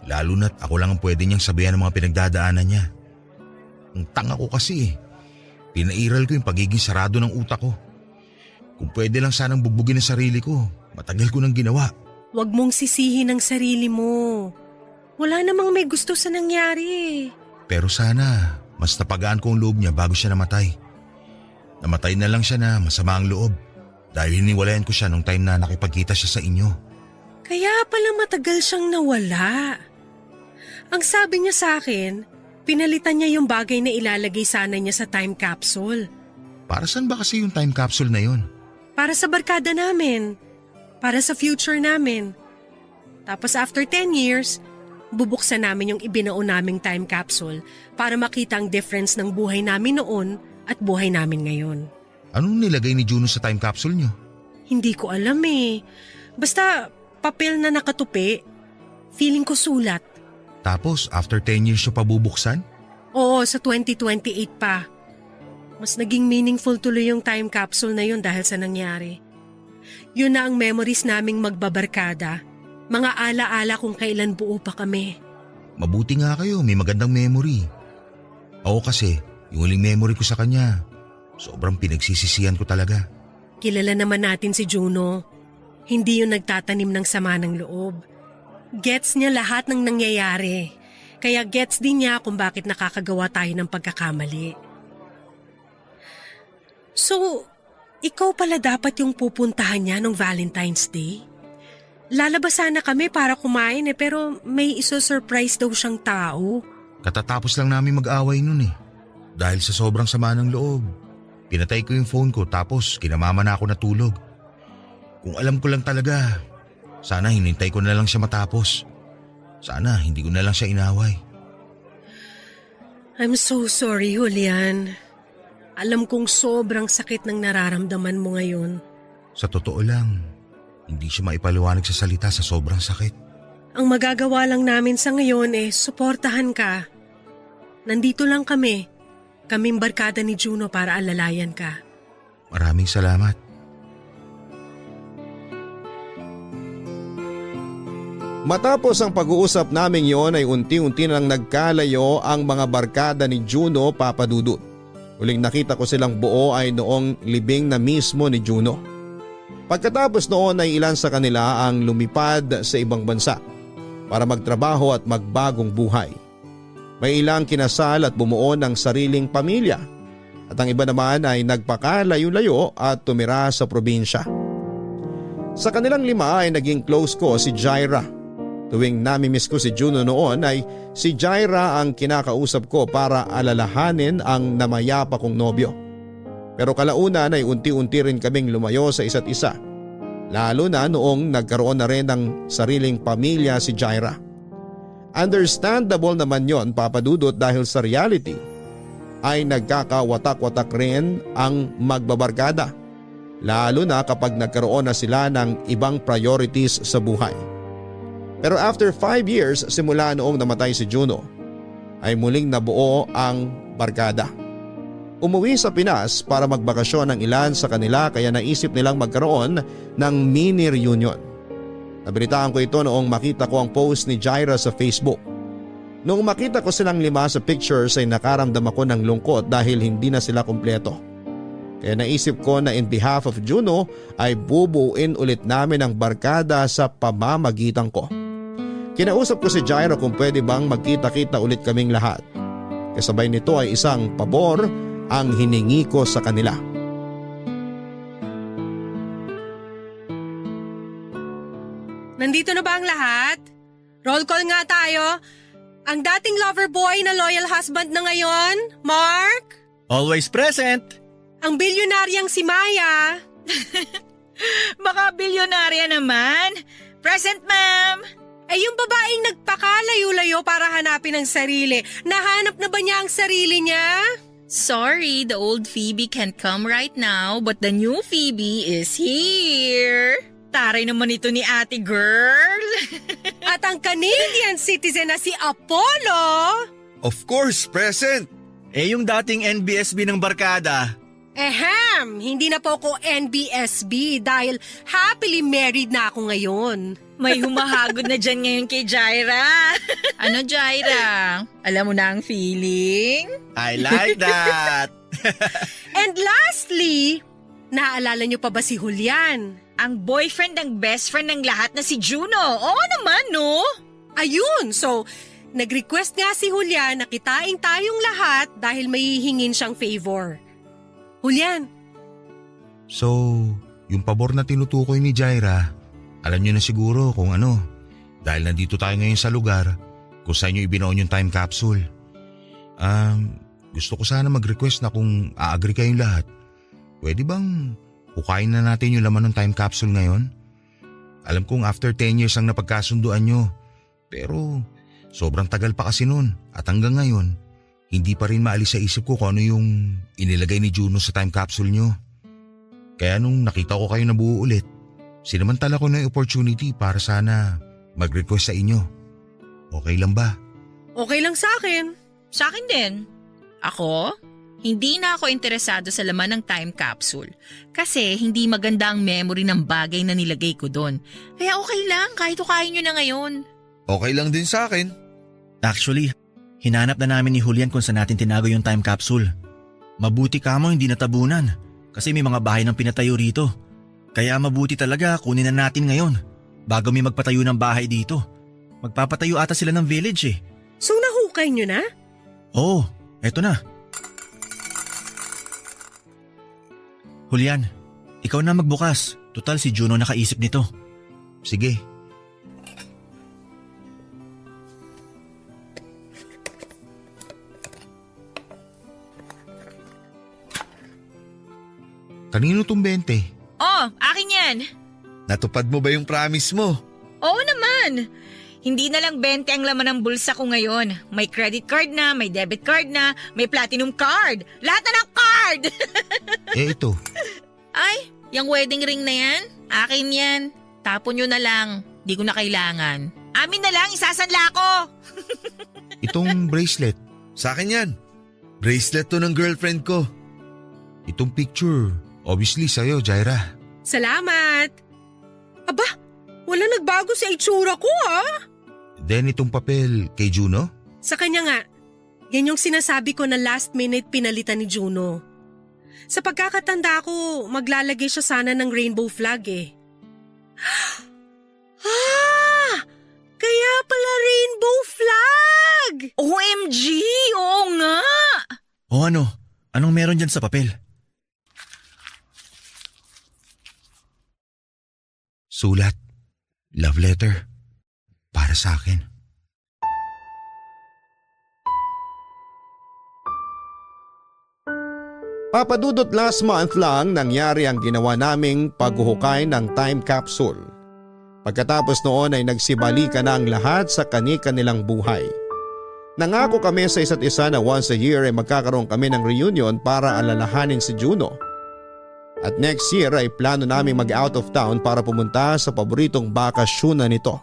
Lalo na't ako lang ang pwede niyang sabihan ng mga pinagdadaanan niya. Ang tanga ko kasi eh. Pinairal ko yung pagiging sarado ng utak ko. Kung pwede lang sanang bugbugin ang sarili ko, matagal ko nang ginawa.
Huwag mong sisihin ang sarili mo. Wala namang may gusto sa nangyari.
Pero sana, mas napagaan ko ang loob niya bago siya namatay. Namatay na lang siya na masama ang loob dahil hiniwalayan ko siya nung time na nakipagkita siya sa inyo.
Kaya pala matagal siyang nawala. Ang sabi niya sa akin, pinalitan niya yung bagay na ilalagay sana niya sa time capsule.
Para saan ba kasi yung time capsule na yun?
Para sa barkada namin. Para sa future namin. Tapos after 10 years, bubuksan namin yung ibinuo naming time capsule para makita ang difference ng buhay namin noon at buhay namin ngayon.
Anong nilagay ni Juno sa time capsule nyo?
Hindi ko alam eh. Basta papel na nakatupi. Feeling ko sulat.
Tapos after 10 years nyo pa bubuksan?
Oo, sa 2028 pa. Mas naging meaningful tuloy yung time capsule na yun dahil sa nangyari. Yun na ang memories naming magbabarkada. Mga ala-ala kung kailan buo pa kami.
Mabuti nga kayo, may magandang memory. Ako kasi, yung huling memory ko sa kanya, sobrang pinagsisisihan ko talaga.
Kilala naman natin si Juno. Hindi yun nagtatanim ng sama ng loob. Gets niya lahat ng nangyayari. Kaya gets din niya kung bakit nakakagawa tayo ng pagkakamali. So, ikaw pala dapat yung pupuntahan niya nung Valentine's Day? Lalabas sana kami para kumain pero may iso-surprise daw siyang tao.
Katatapos lang namin mag-away nun eh. Dahil sa sobrang sama ng loob. Pinatay ko yung phone ko tapos kinamama na ako natulog. Kung alam ko lang talaga, sana hinintay ko na lang siya matapos. Sana hindi ko na lang siya inaway.
I'm so sorry, Julian. Alam kong sobrang sakit ng nararamdaman mo ngayon.
Sa totoo lang, hindi siya maipaliwanag sa salita sa sobrang sakit.
Ang magagawa lang namin sa ngayon suportahan ka. Nandito lang kami. Kaming barkada ni Juno para alalayan ka.
Maraming salamat.
Matapos ang pag-uusap namin yon ay unti-unti nang nagkalayo ang mga barkada ni Juno, Papa Dudut. Huling nakita ko silang buo ay noong libing na mismo ni Juno. Pagkatapos noon ay ilan sa kanila ang lumipad sa ibang bansa para magtrabaho at magbagong buhay. May ilang kinasal at bumuo ng sariling pamilya at ang iba naman ay nagpakalayo-layo at tumira sa probinsya. Sa kanilang 5 ay naging close ko si Jaira. Tuwing namimiss ko si Juno noon ay si Jaira ang kinakausap ko para alalahanin ang namayapa kong nobyo. Pero kalaunan ay unti-unti rin kaming lumayo sa isa't isa. Lalo na noong nagkaroon na rin ng sariling pamilya si Jaira. Understandable naman yon, Papa Dudut, dahil sa reality ay nagkakawatak-watak rin ang magbabarkada. Lalo na kapag nagkaroon na sila ng ibang priorities sa buhay. Pero after 5 years simula noong namatay si Juno, ay muling nabuo ang barkada. Umuwi sa Pinas para magbakasyon ang ilan sa kanila kaya naisip nilang magkaroon ng mini reunion. Nabalitaan ko ito noong makita ko ang post ni Jaira sa Facebook. Noong makita ko silang 5 sa pictures ay nakaramdam ako ng lungkot dahil hindi na sila kumpleto. Kaya naisip ko na in behalf of Juno ay bubuuin ulit namin ang barkada sa pamamagitan ko. Kinausap ko si Jaira kung pwede bang magkita-kita ulit kaming lahat. Kasabay nito ay isang pabor ang hiningi ko sa kanila.
Nandito na ba ang lahat? Roll call nga tayo. Ang dating lover boy na loyal husband na ngayon, Mark?
Always present.
Ang bilyonaryang si Maya?
Baka bilyonarya naman. Present, ma'am.
Ay yung babaeng nagpakalayo-layo para hanapin ang sarili. Nahanap na ba niya ang sarili niya?
Sorry, the old Phoebe can't come right now, but the new Phoebe is here. Taray naman ito ni ate girl.
At ang Canadian citizen na si Apollo?
Of course, present. Yung dating NBSB ng barkada.
Hindi na po ako NBSB dahil happily married na ako ngayon.
May humahagod na dyan ngayon kay Jaira. Ano, Jaira? Alam mo na ang feeling?
I like that.
And lastly, naaalala niyo pa ba si Julian?
Ang boyfriend ng best friend ng lahat na si Juno. Oo naman, no?
Ayun, so nag-request nga si Julian na kitain tayong lahat dahil may hihingin siyang favor. Julian.
So, yung pabor na tinutukoy ni Jaira, alam niyo na siguro kung ano. Dahil nandito tayo ngayon sa lugar kung saan niyo ibinoon yung time capsule. Gusto ko sana mag-request na kung a-agree kayong lahat. Pwede bang hukayin na natin yung laman ng time capsule ngayon? Alam kong after 10 years ang napagkasunduan nyo. Pero sobrang tagal pa kasi nun at hanggang ngayon, hindi pa rin maalis sa isip ko kung ano yung inilagay ni Juno sa time capsule nyo. Kaya nung nakita ko kayo nabuo ulit, sinamantala ko na yung opportunity para sana mag-request sa inyo. Okay lang ba?
Okay lang sa akin.
Sa akin din. Ako? Hindi na ako interesado sa laman ng time capsule kasi hindi maganda ang memory ng bagay na nilagay ko doon. Kaya okay lang kahit ukayin nyo na ngayon.
Okay lang din sa akin.
Actually, hinanap na namin ni Julian kung saan natin tinago yung time capsule. Mabuti ka mo hindi natabunan kasi may mga bahay ng pinatayo rito. Kaya mabuti talaga kunin na natin ngayon bago may magpatayo ng bahay dito. Magpapatayo ata sila ng village eh.
So nahukay nyo na?
Oo, eto na. Julian, ikaw na magbukas. Total si Juno nakaisip nito.
Sige. Kanino tong 20?
Oh, akin yan.
Natupad mo ba yung promise mo?
Oo naman. Hindi na lang 20 ang laman ng bulsa ko ngayon. May credit card na, may debit card na, may platinum card. Lahat na ng card!
Ito.
Ay, yung wedding ring na yan? Akin yan. Tapon nyo na lang. Di ko na kailangan. Amin na lang, isasanla ko.
Itong bracelet.
Sa akin yan. Bracelet to ng girlfriend ko.
Itong picture. Obviously sa'yo, Jaira.
Salamat. Aba, wala nagbago sa itsura ko
Then itong papel kay Juno?
Sa kanya nga, yan yung sinasabi ko na last minute pinalitan ni Juno. Sa pagkakatanda ko, maglalagay siya sana ng rainbow flag eh. Kaya pala rainbow flag!
OMG! Oo nga!
O ano? Anong meron dyan sa papel?
Sulat. Love letter. Para sa akin.
Papadudot last month lang nangyari ang ginawa naming paghuhukay ng time capsule. Pagkatapos noon ay nagsibalikan na ang lahat sa kani-kanilang buhay. Nangako kami sa isa't isa na once a year ay magkakaroon kami ng reunion para alalahanin si Juno. At next year ay plano naming mag-out of town para pumunta sa paboritong bakasyonan nito.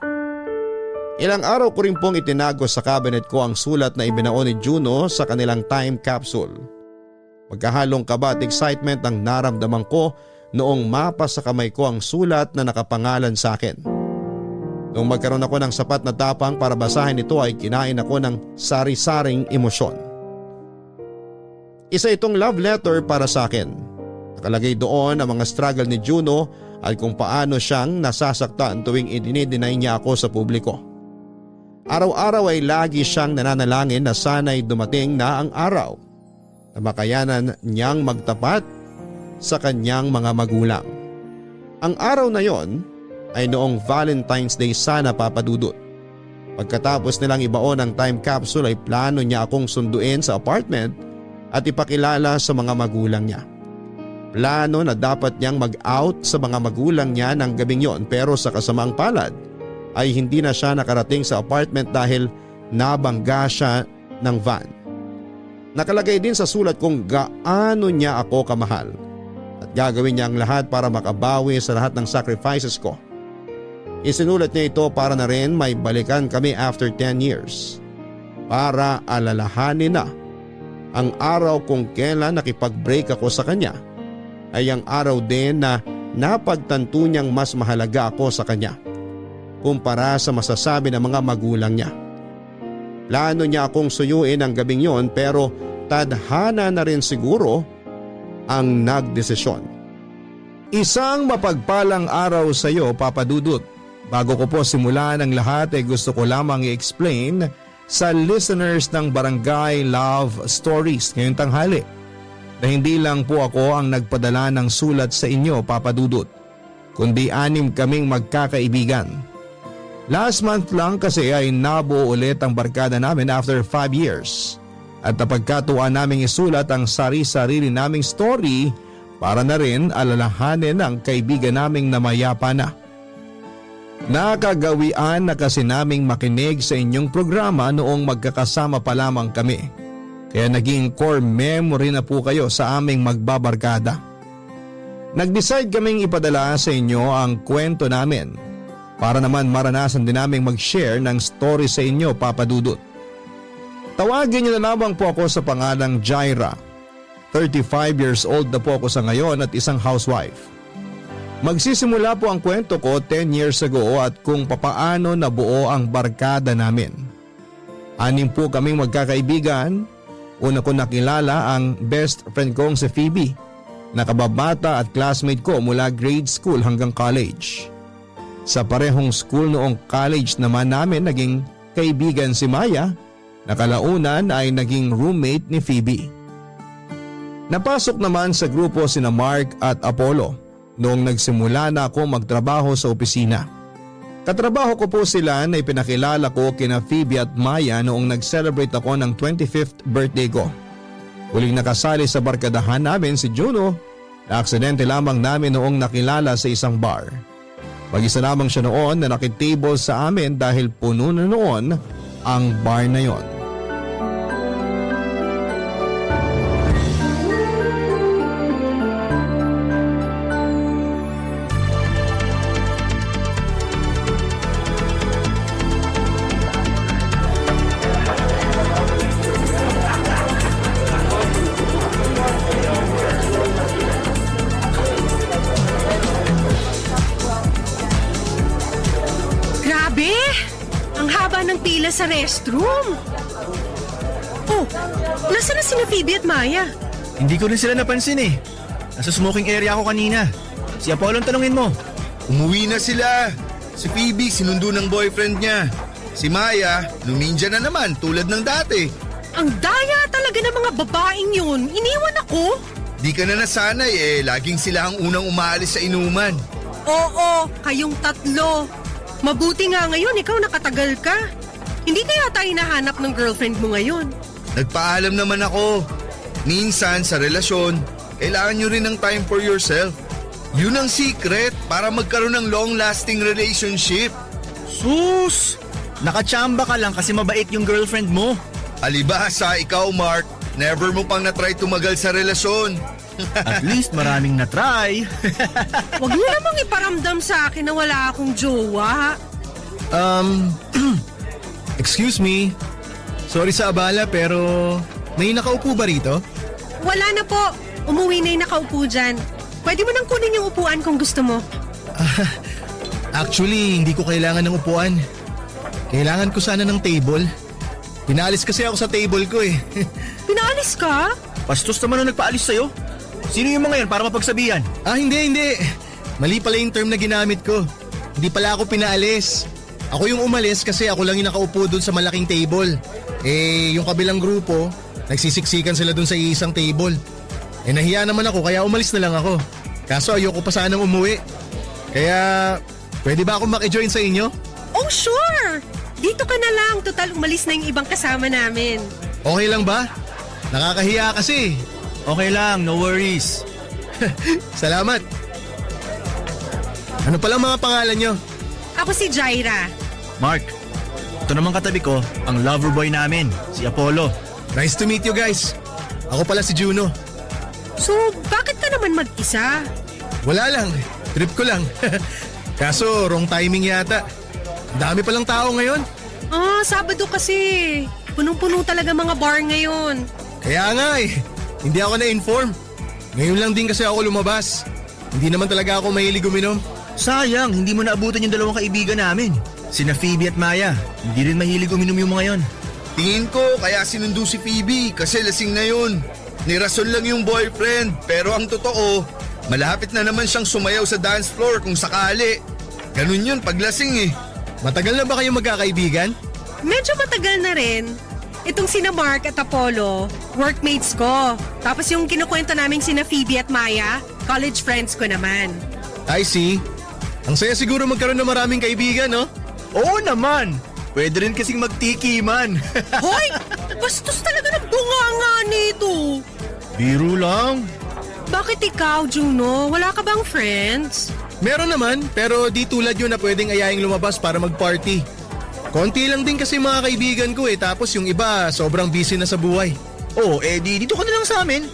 Ilang araw ko rin pong itinago sa cabinet ko ang sulat na ibinaon ni Juno sa kanilang time capsule. Magkahalong kaba at excitement ang naramdaman ko noong mapa sa kamay ko ang sulat na nakapangalan sa akin. Noong magkaroon ako ng sapat na tapang para basahin ito ay kinain ako ng sari-saring emosyon. Isa itong love letter para sa akin. Nakalagay doon ang mga struggle ni Juno at kung paano siyang nasasaktan tuwing idinideny niya ako sa publiko. Araw-araw ay lagi siyang nananalangin na sana'y dumating na ang araw na makayanan niyang magtapat sa kanyang mga magulang. Ang araw na yon ay noong Valentine's Day sana, Papadudot. Pagkatapos nilang ibaon ang time capsule ay plano niya akong sunduin sa apartment at ipakilala sa mga magulang niya. Plano na dapat niyang mag-out sa mga magulang niya ng gabing yon pero sa kasamaang palad ay hindi na siya nakarating sa apartment dahil nabangga siya ng van. Nakalagay din sa sulat kung gaano niya ako kamahal at gagawin niya ang lahat para makabawi sa lahat ng sacrifices ko. Isinulat niya ito para na rin may balikan kami after 10 years para alalahanin na ang araw kung kailan nakipag-break ako sa kanya ay ang araw din na napagtanto niyang mas mahalaga ako sa kanya kumpara sa masasabi ng mga magulang niya. Plano niya akong suyuin ang gabing yon pero tadhana na rin siguro ang nagdesisyon. Isang mapagpalang araw sa iyo, Papadudut. Bago ko po simulan ang lahat ay gusto ko lamang i-explain sa listeners ng Barangay Love Stories ngayong tanghali na hindi lang po ako ang nagpadala ng sulat sa inyo, Papadudut, kundi 6 kaming magkakaibigan. Last month lang kasi ay nabuo ulit ang barkada namin after 5 years at napagkatuwaan naming isulat ang sari-sarili naming story para na rin alalahanin ang kaibigan naming namayapa na. Nakagawian na kasi naming makinig sa inyong programa noong magkakasama pa lamang kami. Kaya naging core memory na po kayo sa aming magbabarkada. Nag-decide kaming ipadala sa inyo ang kwento namin para naman maranasan din naming mag-share ng story sa inyo, Papa Dudut. Tawagin niyo na lamang po ako sa pangalang Jaira. 35 years old na po ako sa ngayon at isang housewife. Magsisimula po ang kwento ko 10 years ago at kung papaano nabuo ang barkada namin. 6 po kaming magkakaibigan. Una ko nakilala ang best friend kong si Phoebe, nakababata at classmate ko mula grade school hanggang college. Sa parehong school noong college naman namin naging kaibigan si Maya, na kalaunan ay naging roommate ni Phoebe. Napasok naman sa grupo sina Mark at Apollo noong nagsimula na ako magtrabaho sa opisina. Katrabaho ko po sila na ipinakilala ko kina Phoebe at Maya noong nag-celebrate ako ng 25th birthday ko. Huling nakasali sa barkadahan namin si Juno na aksidente lamang namin noong nakilala sa isang bar. Mag-isa lamang siya noon na nakitable sa amin dahil puno na noon ang bar na yon.
Grabe! Ang haba ng pila sa restroom. Oh, nasa na sina Phoebe at Maya?
Hindi ko rin sila napansin eh. Nasa smoking area ako kanina. Si Apollo ang tanungin mo.
Umuwi na sila. Si Phoebe sinundo ng boyfriend niya. Si Maya, luminja na naman tulad ng dati.
Ang daya talaga ng mga babaeng yun. Iniwan ako.
Di ka na nasanay eh, laging sila ang unang umaalis sa inuman.
Oo, kayong tatlo. Mabuti nga ngayon, ikaw nakatagal ka. Hindi kaya tayo nahanap ng girlfriend mo ngayon?
Nagpaalam naman ako. Minsan sa relasyon, kailangan nyo rin ng time for yourself. Yun ang secret para magkaroon ng long-lasting relationship.
Sus! Nakachamba ka lang kasi mabait yung girlfriend mo.
Alibasa, ikaw Mark, never mo pang natry tumagal sa relasyon.
At least maraming na-try.
Huwag mo namang iparamdam sa akin na wala akong jowa.
Excuse me. Sorry sa abala pero may nakaupo ba rito?
Wala na po. Umuwi na yung nakaupo dyan. Pwede mo nang kunin yung upuan kung gusto mo.
Actually, hindi ko kailangan ng upuan. Kailangan ko sana ng table. Pinalis kasi ako sa table ko eh.
Pinaalis ka?
Bastos naman ang nagpaalis sa'yo. Sino yung mga yan para mapagsabihan?
Hindi. Mali pala yung term na ginamit ko. Hindi pala ako pinaalis. Ako yung umalis kasi ako lang yung nakaupo dun sa malaking table. Yung kabilang grupo, nagsisiksikan sila dun sa isang table. Nahiya naman ako kaya umalis na lang ako. Kaso ayoko pa sanang umuwi. Kaya, pwede ba akong makijoin sa inyo?
Oh, sure! Dito ka na lang. Total, umalis na yung ibang kasama namin.
Okay lang ba? Nakakahiya kasi.
Okay lang, no worries.
Salamat. Ano palang mga pangalan nyo?
Ako si Jaira.
Mark, ito naman katabi ko, ang lover boy namin, si Apollo.
Nice to meet you guys. Ako pala si Juno.
So, bakit ka naman mag-isa?
Wala lang. Trip ko lang. Kaso, wrong timing yata. Ang dami palang tao ngayon.
Sabado kasi. Punong-puno talaga mga bar ngayon.
Kaya nga eh. Hindi ako na-inform. Ngayon lang din kasi ako lumabas. Hindi naman talaga ako mahilig uminom.
Sayang, hindi mo naabutan yung dalawang kaibigan namin. Sina Phoebe at Maya. Hindi rin mahilig uminom yung mga yon.
Tingin ko kaya sinundo si Phoebe kasi lasing na yun. Nirason lang yung boyfriend pero ang totoo, malapit na naman siyang sumayaw sa dance floor kung sakali. Ganun yun pag lasing eh.
Matagal na ba kayo magkakaibigan?
Medyo matagal na rin. Itong sina Mark at Apollo, workmates ko. Tapos yung kinukwento naming sina Phoebe at Maya, college friends ko naman.
I see. Ang saya siguro magkaroon ng maraming kaibigan, no?
Oo naman! Pwede rin kasing magtikiman.
Hoy! Bastos talaga ng bunganga nito.
Biro lang.
Bakit ikaw, Juno? Wala ka bang friends?
Meron naman, pero di tulad yun na pwedeng ayaing lumabas para mag-party. Konti lang din kasi mga kaibigan ko eh, tapos yung iba sobrang busy na sa buhay.
Oo, dito ka na lang sa amin.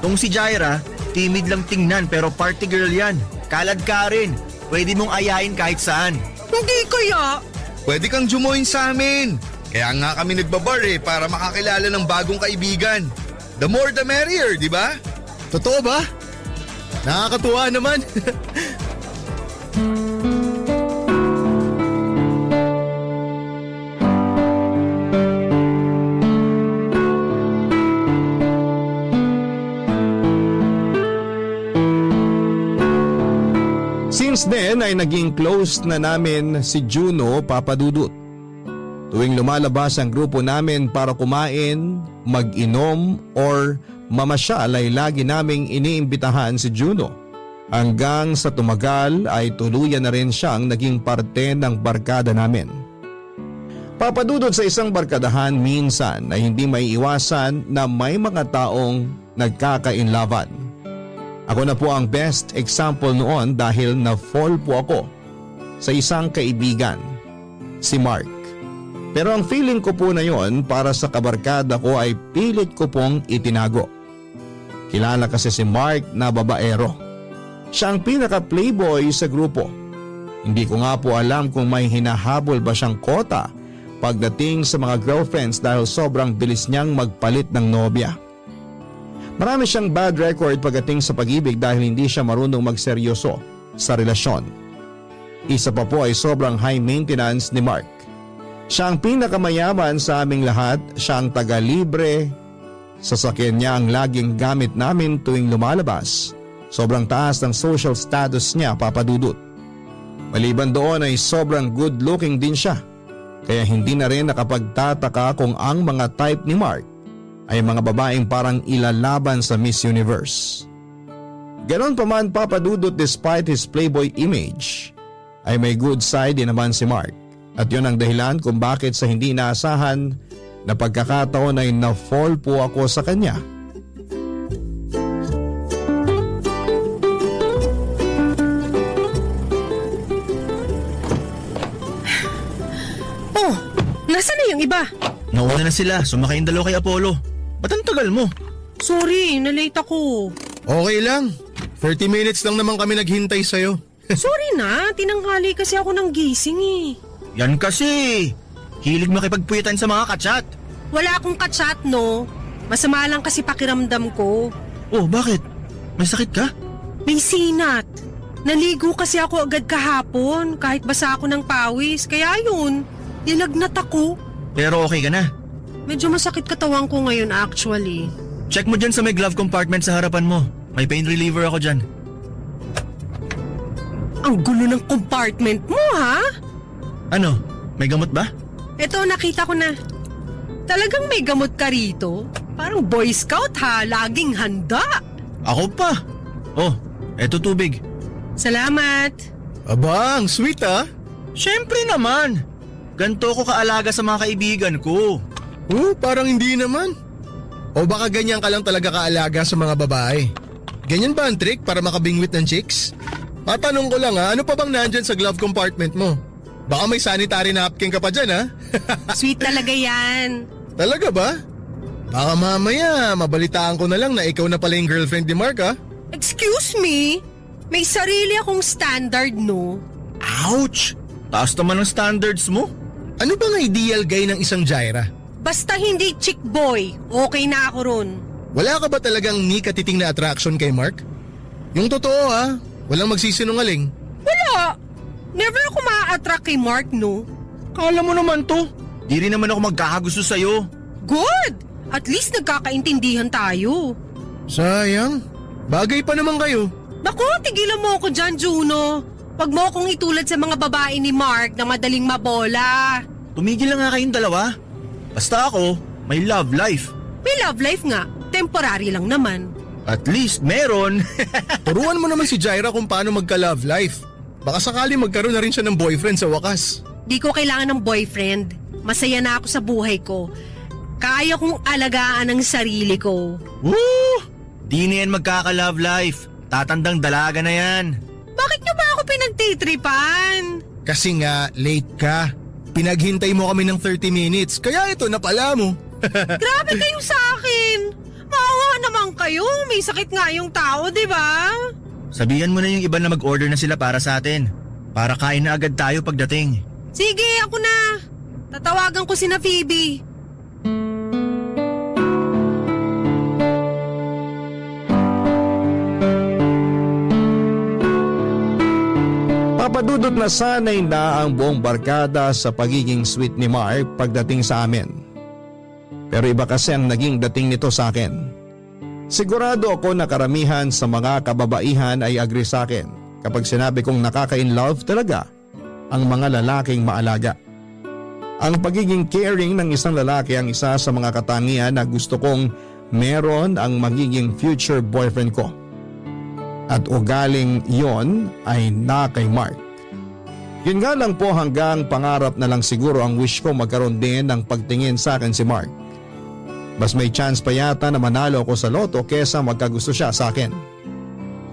Tong si Jaira, Timid lang tingnan pero party girl yan. Kalad ka rin. Pwede mong ayain kahit saan.
Hindi kaya.
Pwede kang join sa amin. Kaya nga kami nagbabar para makakilala ng bagong kaibigan. The more the merrier, di ba?
Totoo ba? Nakakatuwa naman.
Since then ay naging close na namin si Juno, Papa Dudut. Tuwing lumalabas ang grupo namin para kumain, mag-inom or mamasyal ay lagi naming iniimbitahan si Juno. Hanggang sa tumagal ay tuluyan na rin siyang naging parte ng barkada namin. Papadudod sa isang barkadahan minsan ay hindi may iwasan na may mga taong nagkakainlaban. Ako na po ang best example noon dahil na-fall po ako sa isang kaibigan, si Mark. Pero ang feeling ko po na yon para sa kabarkada ko ay pilit ko pong itinago. Kilala kasi si Mark na babaero. Siya ang pinaka-playboy sa grupo. Hindi ko nga po alam kung may hinahabol ba siyang kota pagdating sa mga girlfriends dahil sobrang bilis niyang magpalit ng nobya. Marami siyang bad record pagdating sa pag-ibig dahil hindi siya marunong magseryoso sa relasyon. Isa pa po ay sobrang high maintenance ni Mark. Siya ang pinakamayaman sa aming lahat, siya ang taga-libre. Sasakyan niya ang laging gamit namin tuwing lumalabas. Sobrang taas ng social status niya, Papa Dudut. Maliban doon ay sobrang good looking din siya. Kaya hindi na rin nakapagtataka kung ang mga type ni Mark ay mga babaeng parang ilalaban sa Miss Universe. Ganon pa man, Papa Dudut, despite his playboy image, ay may good side din naman si Mark. At yun ang dahilan kung bakit sa hindi inaasahan na pagkakataon ay na-fall po ako sa kanya.
Oh, nasaan na yung iba?
Nauna na sila, sumakay yung dalawa kay Apollo. Ba't ang tagal mo?
Sorry, nalate ako.
Okay lang. 30 minutes lang naman kami naghintay sa'yo.
Sorry na, tinanghali kasi ako ng gising eh.
Yan kasi. Hilig makipagpuyitan sa mga kachat.
Wala akong kachat, no? Masama lang kasi pakiramdam ko.
Oh, bakit? May sakit ka?
May sinat. Naligo kasi ako agad kahapon kahit basa ako ng pawis. Kaya yun, nilagnat ako.
Pero okay ka na.
Medyo masakit katawan ko ngayon actually.
Check mo dyan sa may glove compartment sa harapan mo. May pain reliever ako dyan.
Ang gulo ng compartment mo, ha?
Ano? May gamot ba?
Eto, nakita ko na. Talagang may gamot ka rito? Parang Boy Scout ha, laging handa.
Ako pa. Oh, eto tubig.
Salamat.
Aba, ang sweet ah.
Siyempre naman. Ganto ko kaalaga sa mga kaibigan ko.
Parang hindi naman. O baka ganyan ka lang talaga kaalaga sa mga babae. Ganyan ba ang trick para makabingwit ng chicks? Tatanong ko lang ano pa bang nandyan sa glove compartment mo? Baka may sanitary napkin ka pa dyan ha?
Sweet talaga yan.
Talaga ba? Baka mamaya mabalitaan ko na lang na ikaw na pala yung girlfriend ni Mark ha?
Excuse me? May sarili akong standard, no?
Ouch! Taas naman ang standards mo.
Ano bang ideal guy ng isang Jaira?
Basta hindi chick boy, okay na ako ron.
Wala ka ba talagang ni katiting na attraction kay Mark? Yung totoo ha, walang magsisinungaling.
Wala! Never ako ma-attract kay Mark, no?
Kala mo naman to. Di rin naman ako magkakagusto sa'yo.
Good! At least nagkakaintindihan tayo.
Sayang, bagay pa naman kayo.
Naku, tigilan mo ako dyan, Juno. Huwag mo akong itulad sa mga babae ni Mark na madaling mabola.
Tumigil lang nga kayong dalawa. Basta ako, may love life.
May love life nga, temporary lang naman.
At least meron.
Turuan mo naman si Jaira kung paano magka-love life. Baka sakali magkaroon na rin siya ng boyfriend sa wakas.
Di ko kailangan ng boyfriend. Masaya na ako sa buhay ko. Kaya kong alagaan ang sarili ko.
Woo! Di na yan magkaka-love life. Tatandang dalaga na yan.
Bakit nyo ba ako pinagtitripan?
Kasi nga, late ka. Pinaghintay mo kami ng 30 minutes, kaya ito napala mo.
Grabe kayo sa akin. Maawa naman kayo. kayo. May sakit nga yung tao, di ba?
Sabihan mo na yung iba na mag-order na sila para sa atin. Para kain na agad tayo pagdating.
Sige, ako na. Tatawagan ko si na Phoebe.
Papadudot na sanay na ang buong barkada sa pagiging sweet ni Mark pagdating sa amin. Pero iba kasi ang naging dating nito sa akin. Sigurado ako na karamihan sa mga kababaihan ay agree sa akin kapag sinabi kong nakaka-inlove talaga ang mga lalaking maalaga. Ang pagiging caring ng isang lalaki ang isa sa mga katangian na gusto kong meron ang magiging future boyfriend ko. At ugaling yon ay na kay Mark. Yun nga lang po hanggang pangarap na lang siguro ang wish ko magkaroon din ng pagtingin sa akin si Mark. Mas may chance pa yata na manalo ako sa loto kesa magkagusto siya sa akin.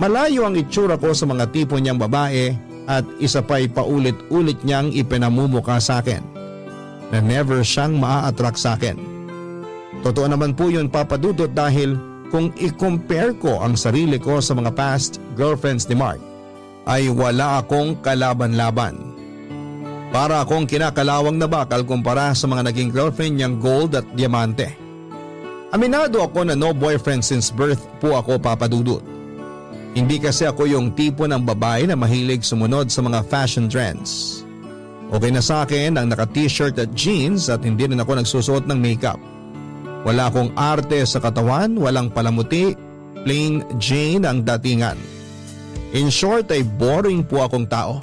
Malayo ang itsura ko sa mga tipo niyang babae at isa pa'y paulit-ulit niyang ipinamumuka sa akin na never siyang maa-attract sa akin. Totoo naman po yun, Papa Dudut, dahil kung i-compare ko ang sarili ko sa mga past girlfriends ni Mark, ay wala akong kalaban-laban. Para akong kinakalawang na bakal kumpara sa mga naging girlfriend niyang gold at diamante. Aminado ako na no boyfriend since birth po ako, Papa Dudut. Hindi kasi ako yung tipo ng babae na mahilig sumunod sa mga fashion trends. Okay na sa akin ang naka-t-shirt at jeans at hindi rin ako nagsusuot ng makeup. Wala akong arte sa katawan, walang palamuti, plain Jane ang datingan. In short ay boring po akong tao.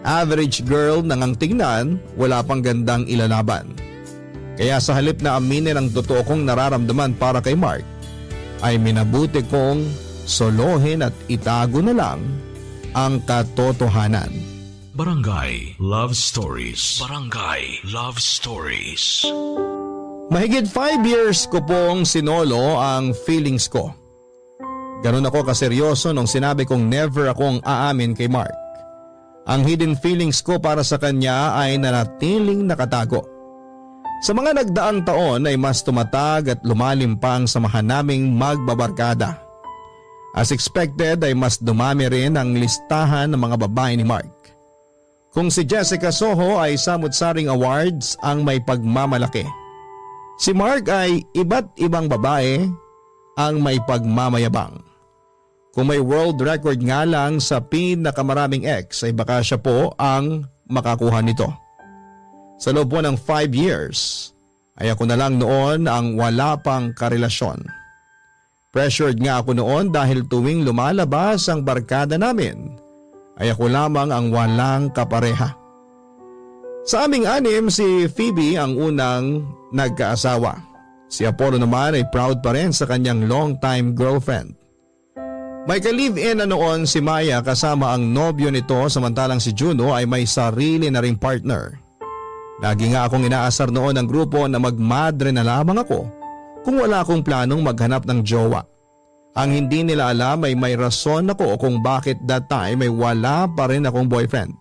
Average girl nang ang tingnan, wala pang gandang ilalaban. Kaya sa halip na aminin ang totoo kong nararamdaman para kay Mark, ay minabuti kong solohin at itago na lang ang katotohanan.
Barangay Love Stories. Barangay Love Stories.
Mahigit 5 years ko pong sinolo ang feelings ko. Ganun ako kaseryoso nung sinabi kong never akong aamin kay Mark. Ang hidden feelings ko para sa kanya ay nanatiling nakatago. Sa mga nagdaang taon ay mas tumatag at lumalim pa ang samahan naming magbabarkada. As expected ay mas dumami rin ang listahan ng mga babae ni Mark. Kung si Jessica Soho ay samut-saring awards ang may pagmamalaki. Si Mark ay iba't ibang babae ang may pagmamayabang. Kung may world record nga lang sa pinakamaraming ex ay baka siya po ang makakuha nito. Sa loob po ng 5 years ay ako na lang noon ang wala pang karelasyon. Pressured nga ako noon dahil tuwing lumalabas ang barkada namin ay ako lamang ang walang kapareha. Sa aming anim, si Phoebe ang unang nagkaasawa. Si Apollo naman ay proud pa rin sa kanyang long-time girlfriend. May ka-live-in na noon si Maya kasama ang nobyo nito samantalang si Juno ay may sarili na ring partner. Lagi nga akong inaasar noon ng grupo na magmadre na lamang ako kung wala akong planong maghanap ng jowa. Ang hindi nila alam ay may rason ako kung bakit that time ay wala pa rin akong boyfriend.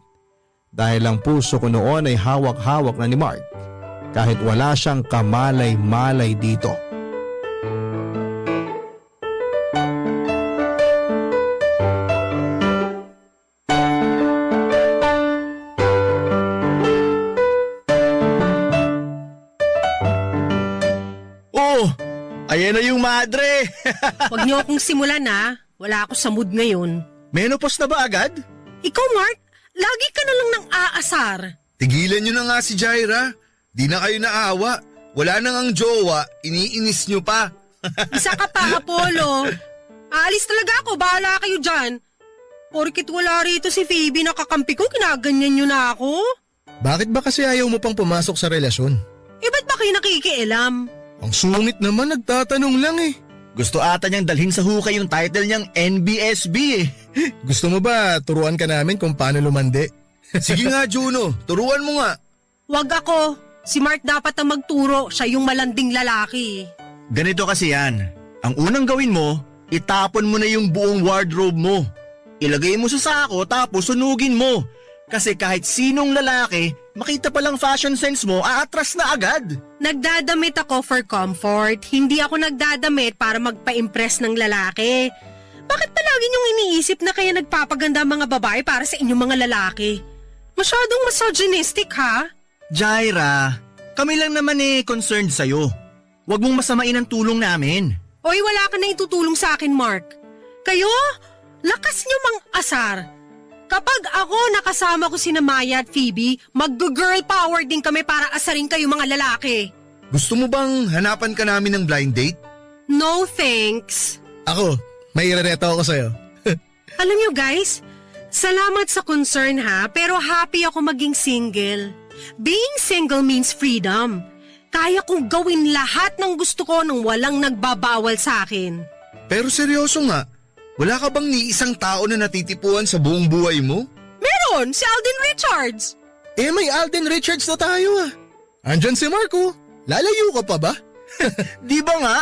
Dahil ang puso ko noon ay hawak-hawak na ni Mark kahit wala siyang kamalay-malay dito.
Oh, ayan na yung madre.
Huwag niyo akong simulan ha. Wala ako sa mood ngayon.
Menopause na ba agad?
Ikaw, Mark, lagi ka na lang nang aasar.
Tigilan nyo na nga si Jaira. Di na kayo naawa. Wala nang ang jowa, iniinis nyo pa.
Isa ka pa, Apollo. Aalis talaga ako, bahala kayo dyan. Porkit wala rito si Phoebe na kakampi ko, kinaganyan niyo na ako.
Bakit ba kasi ayaw mo pang pumasok sa relasyon?
Eh, ba't ba kayo nakikialam?
Ang sungit naman, nagtatanong lang eh.
Gusto ata niyang dalhin sa hukay yung title niyang NBSB eh.
Gusto mo ba turuan ka namin kung paano lumandi?
Sige nga, Juno. Turuan mo nga.
Wag ako. Si Mark dapat ang magturo, siya yung malanding lalaki.
Ganito kasi yan. Ang unang gawin mo, itapon mo na yung buong wardrobe mo. Ilagay mo sa sako tapos sunugin mo. Kasi kahit sinong lalaki, makita palang fashion sense mo, aatras na agad.
Nagdadamit ako for comfort. Hindi ako nagdadamit para magpa-impress ng lalaki. Bakit palagi niyong iniisip na kaya nagpapaganda ang mga babae para sa inyong mga lalaki? Masyadong misogynistic, ha?
Jaira, kami lang naman concerned sa'yo. Huwag mong masamain ang tulong namin.
Oy, wala ka na itutulong sa akin, Mark. Kayo, lakas niyo mang asar. Kapag ako nakasama ko sina Maya at Phoebe, mag-girl power din kami para asarin kayo mga lalaki.
Gusto mo bang hanapan ka namin ng blind date?
No thanks.
Ako, may irereto ako sa'yo.
Alam niyo guys, salamat sa concern ha, pero happy ako maging single. Being single means freedom. Kaya kong gawin lahat ng gusto ko nang walang nagbabawal sa akin.
Pero seryoso nga, wala ka bang ni isang tao na natitipuan sa buong buhay mo?
Meron, si Alden Richards.
May Alden Richards na tayo ah. Andyan si Marco. Lalayo ka pa ba?
Di ba nga?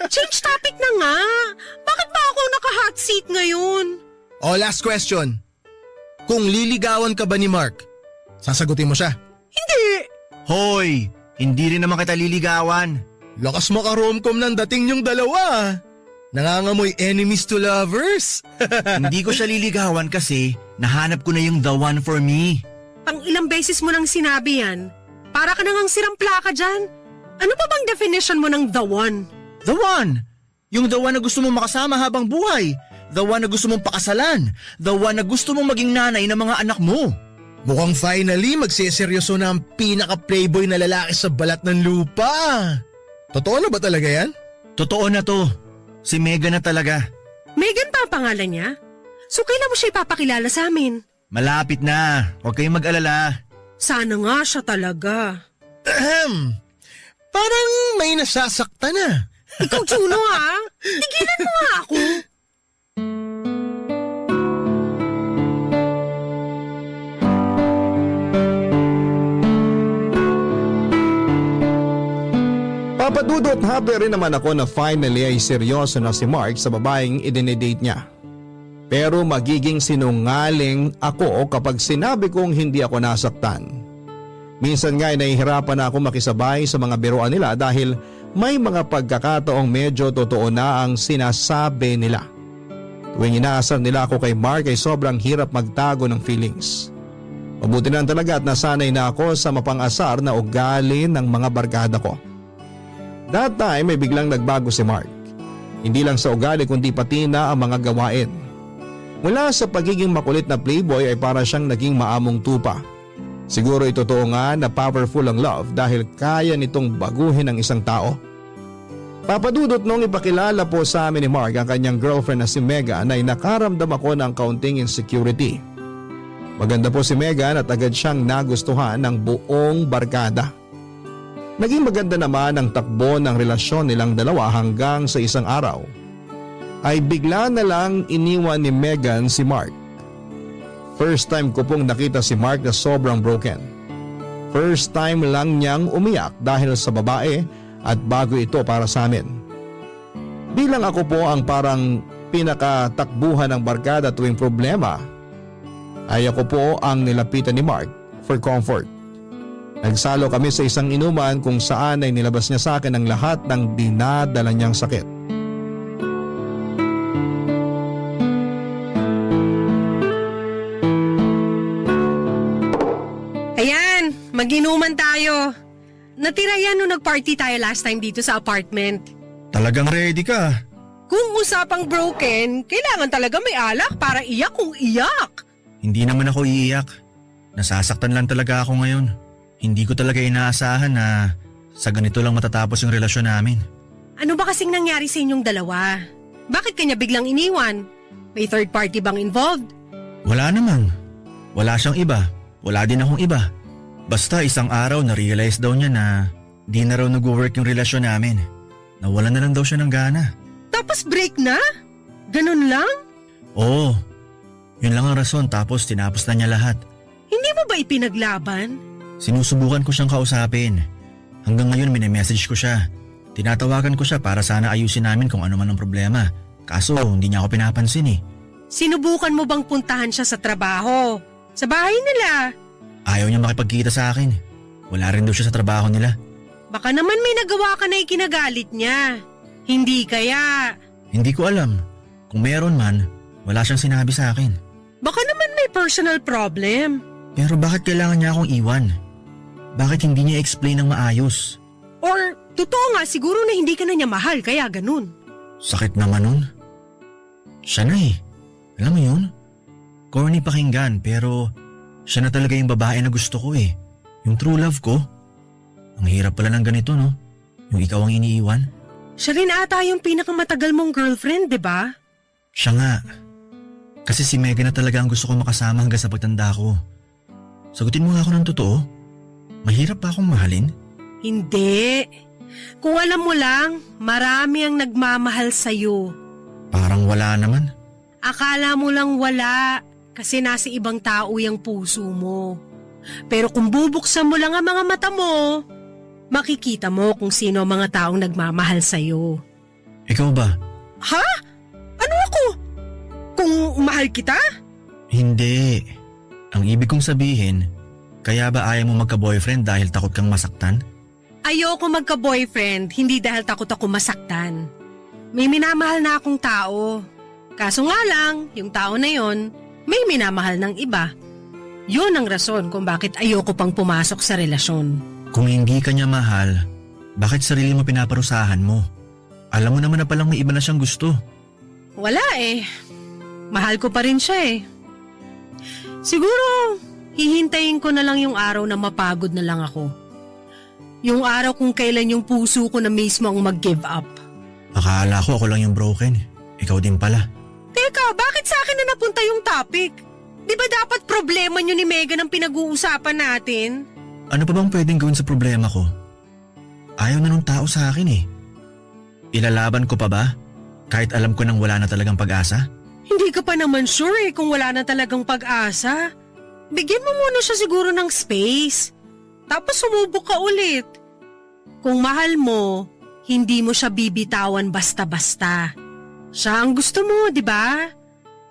Change topic na nga. Bakit ba ako naka-hot seat ngayon?
Last question. Kung liligawan ka ba ni Mark, sasagutin mo siya?
Hindi.
Hoy, hindi rin naman kita liligawan.
Lakas maka-romcom ng dating niyong dalawa. Nangangamoy enemies to lovers.
Hindi ko siya liligawan kasi nahanap ko na yung the one for me.
Pang ilang beses mo nang sinabi yan. Para ka nang sirang plaka dyan. Ano pa bang definition mo ng the one?
The one! Yung the one na gusto mong makasama habang buhay. The one na gusto mong pakasalan. The one na gusto mong maging nanay ng mga anak mo.
Mukhang finally magsiseryoso na ang pinaka-playboy na lalaki sa balat ng lupa. Totoo na ba talaga yan?
Totoo na to. Si Megan na talaga.
Megan pa ang pangalan niya? So kailan mo siya ipapakilala sa amin?
Malapit na. Huwag kayong mag-alala.
Sana nga siya talaga.
Parang may nasasaktan na.
Ikaw, Juno ha? Tigilan mo nga ako.
Papadudot happy rin naman ako na finally ay seryoso na si Mark sa babaeng idinedate niya. Pero magiging sinungaling ako kapag sinabi kong hindi ako nasaktan. Minsan nga ay nahihirapan na ako makisabay sa mga biruan nila dahil may mga pagkakataong medyo totoo na ang sinasabi nila. Tuwing inaasar nila ako kay Mark ay sobrang hirap magtago ng feelings. Mabuti na talaga at nasanay na ako sa mapang-asar na ugali ng mga barkada ko. That time ay biglang nagbago si Mark. Hindi lang sa ugali kundi pati na ang mga gawain. Mula sa pagiging makulit na playboy ay para siyang naging maamong tupa. Siguro totoo nga na powerful ang love dahil kaya nitong baguhin ang isang tao. Papadudot nung ipakilala po sa amin ni Mark ang kanyang girlfriend na si Megan ay nakaramdam ako ng kaunting insecurity. Maganda po si Megan at agad siyang nagustuhan ng buong barkada. Naging maganda naman ang takbo ng relasyon nilang dalawa hanggang sa isang araw ay bigla na lang iniwan ni Megan si Mark. First time ko pong nakita si Mark na sobrang broken. First time lang niyang umiyak dahil sa babae at bago ito para sa amin. Bilang ako po ang parang pinakatakbuhan ng barkada tuwing problema, ay ako po ang nilapitan ni Mark for comfort. Nagsalo kami sa isang inuman kung saan ay nilabas niya sa akin ang lahat ng dinadala niyang sakit.
Ayan, mag-inuman tayo. Natira yan nung nag-party tayo last time dito sa apartment.
Talagang ready ka.
Kung usapang broken, kailangan talaga may alak para iyak kung iyak.
Hindi naman ako iiyak. Nasasaktan lang talaga ako ngayon. Hindi ko talaga inaasahan na sa ganito lang matatapos yung relasyon namin.
Ano ba kasing nangyari sa inyong dalawa? Bakit kanya biglang iniwan? May third party bang involved?
Wala namang. Wala siyang iba. Wala din akong iba. Basta isang araw na-realize daw niya na di na raw nag-work yung relasyon namin. Nawalan na lang daw siya ng gana.
Tapos break na? Ganun lang?
Oo. Yun lang ang rason tapos tinapos na niya lahat.
Hindi mo ba ipinaglaban?
Sinusubukan ko siyang kausapin. Hanggang ngayon mini-message ko siya. Tinatawagan ko siya para sana ayusin namin kung ano man ang problema. Kaso hindi niya ako pinapansin eh.
Sinubukan mo bang puntahan siya sa trabaho? Sa bahay nila.
Ayaw niya makipagkita sa akin. Wala rin daw siya sa trabaho nila.
Baka naman may nagawa ka na ikinagalit niya. Hindi kaya.
Hindi ko alam. Kung meron man, wala siyang sinabi sa akin.
Baka naman may personal problem.
Pero bakit kailangan niya akong iwan? Bakit hindi niya explain ng maayos?
Or totoo nga siguro na hindi ka na niya mahal kaya ganun.
Sakit naman nun. Siya na eh. Alam mo yun? Corny pakinggan pero siya na talaga yung babae na gusto ko eh. Yung true love ko. Ang hirap pala ng ganito no? Yung ikaw ang iniiwan.
Siya rin ata yung pinakamatagal mong girlfriend, di ba?
Siya nga. Kasi si Megan na talaga ang gusto ko makasama hanggang sa pagtanda ko. Sagutin mo nga ako ng totoo. Mahirap ba akong mahalin?
Hindi. Kung alam mo lang, marami ang nagmamahal sa'yo.
Parang wala naman.
Akala mo lang wala kasi nasa ibang tao yung puso mo. Pero kung bubuksan mo lang ang mga mata mo, makikita mo kung sino ang mga taong nagmamahal sa'yo.
Ikaw ba?
Ha? Ano ako? Kung mahal kita?
Hindi. Ang ibig kong sabihin, kaya ba ayaw mo magka-boyfriend dahil takot kang masaktan?
Ayoko magka-boyfriend, hindi dahil takot ako masaktan. May minamahal na akong tao. Kaso nga lang, yung tao na yon, may minamahal ng iba. Yun ang rason kung bakit ayoko pang pumasok sa relasyon.
Kung hindi ka niya mahal, bakit sarili mo pinaparusahan mo? Alam mo naman na palang may iba na siyang gusto.
Wala eh. Mahal ko pa rin siya eh. Siguro, hihintayin ko na lang yung araw na mapagod na lang ako. Yung araw kung kailan yung puso ko na mismo ang mag-give up.
Akala ko ako lang yung broken. Ikaw din pala.
Teka, bakit sa akin na napunta yung topic? Di ba dapat problema nyo ni Megan ang pinag-uusapan natin?
Ano pa bang pwedeng gawin sa problema ko? Ayaw na nung tao sa akin eh. Ilalaban ko pa ba? Kahit alam ko nang wala na talagang pag-asa?
Hindi ka pa naman sure eh kung wala na talagang pag-asa. Bigyan mo muna siya siguro ng space. Tapos sumubok ka ulit. Kung mahal mo, hindi mo siya bibitawan basta-basta. Siya ang gusto mo, di ba?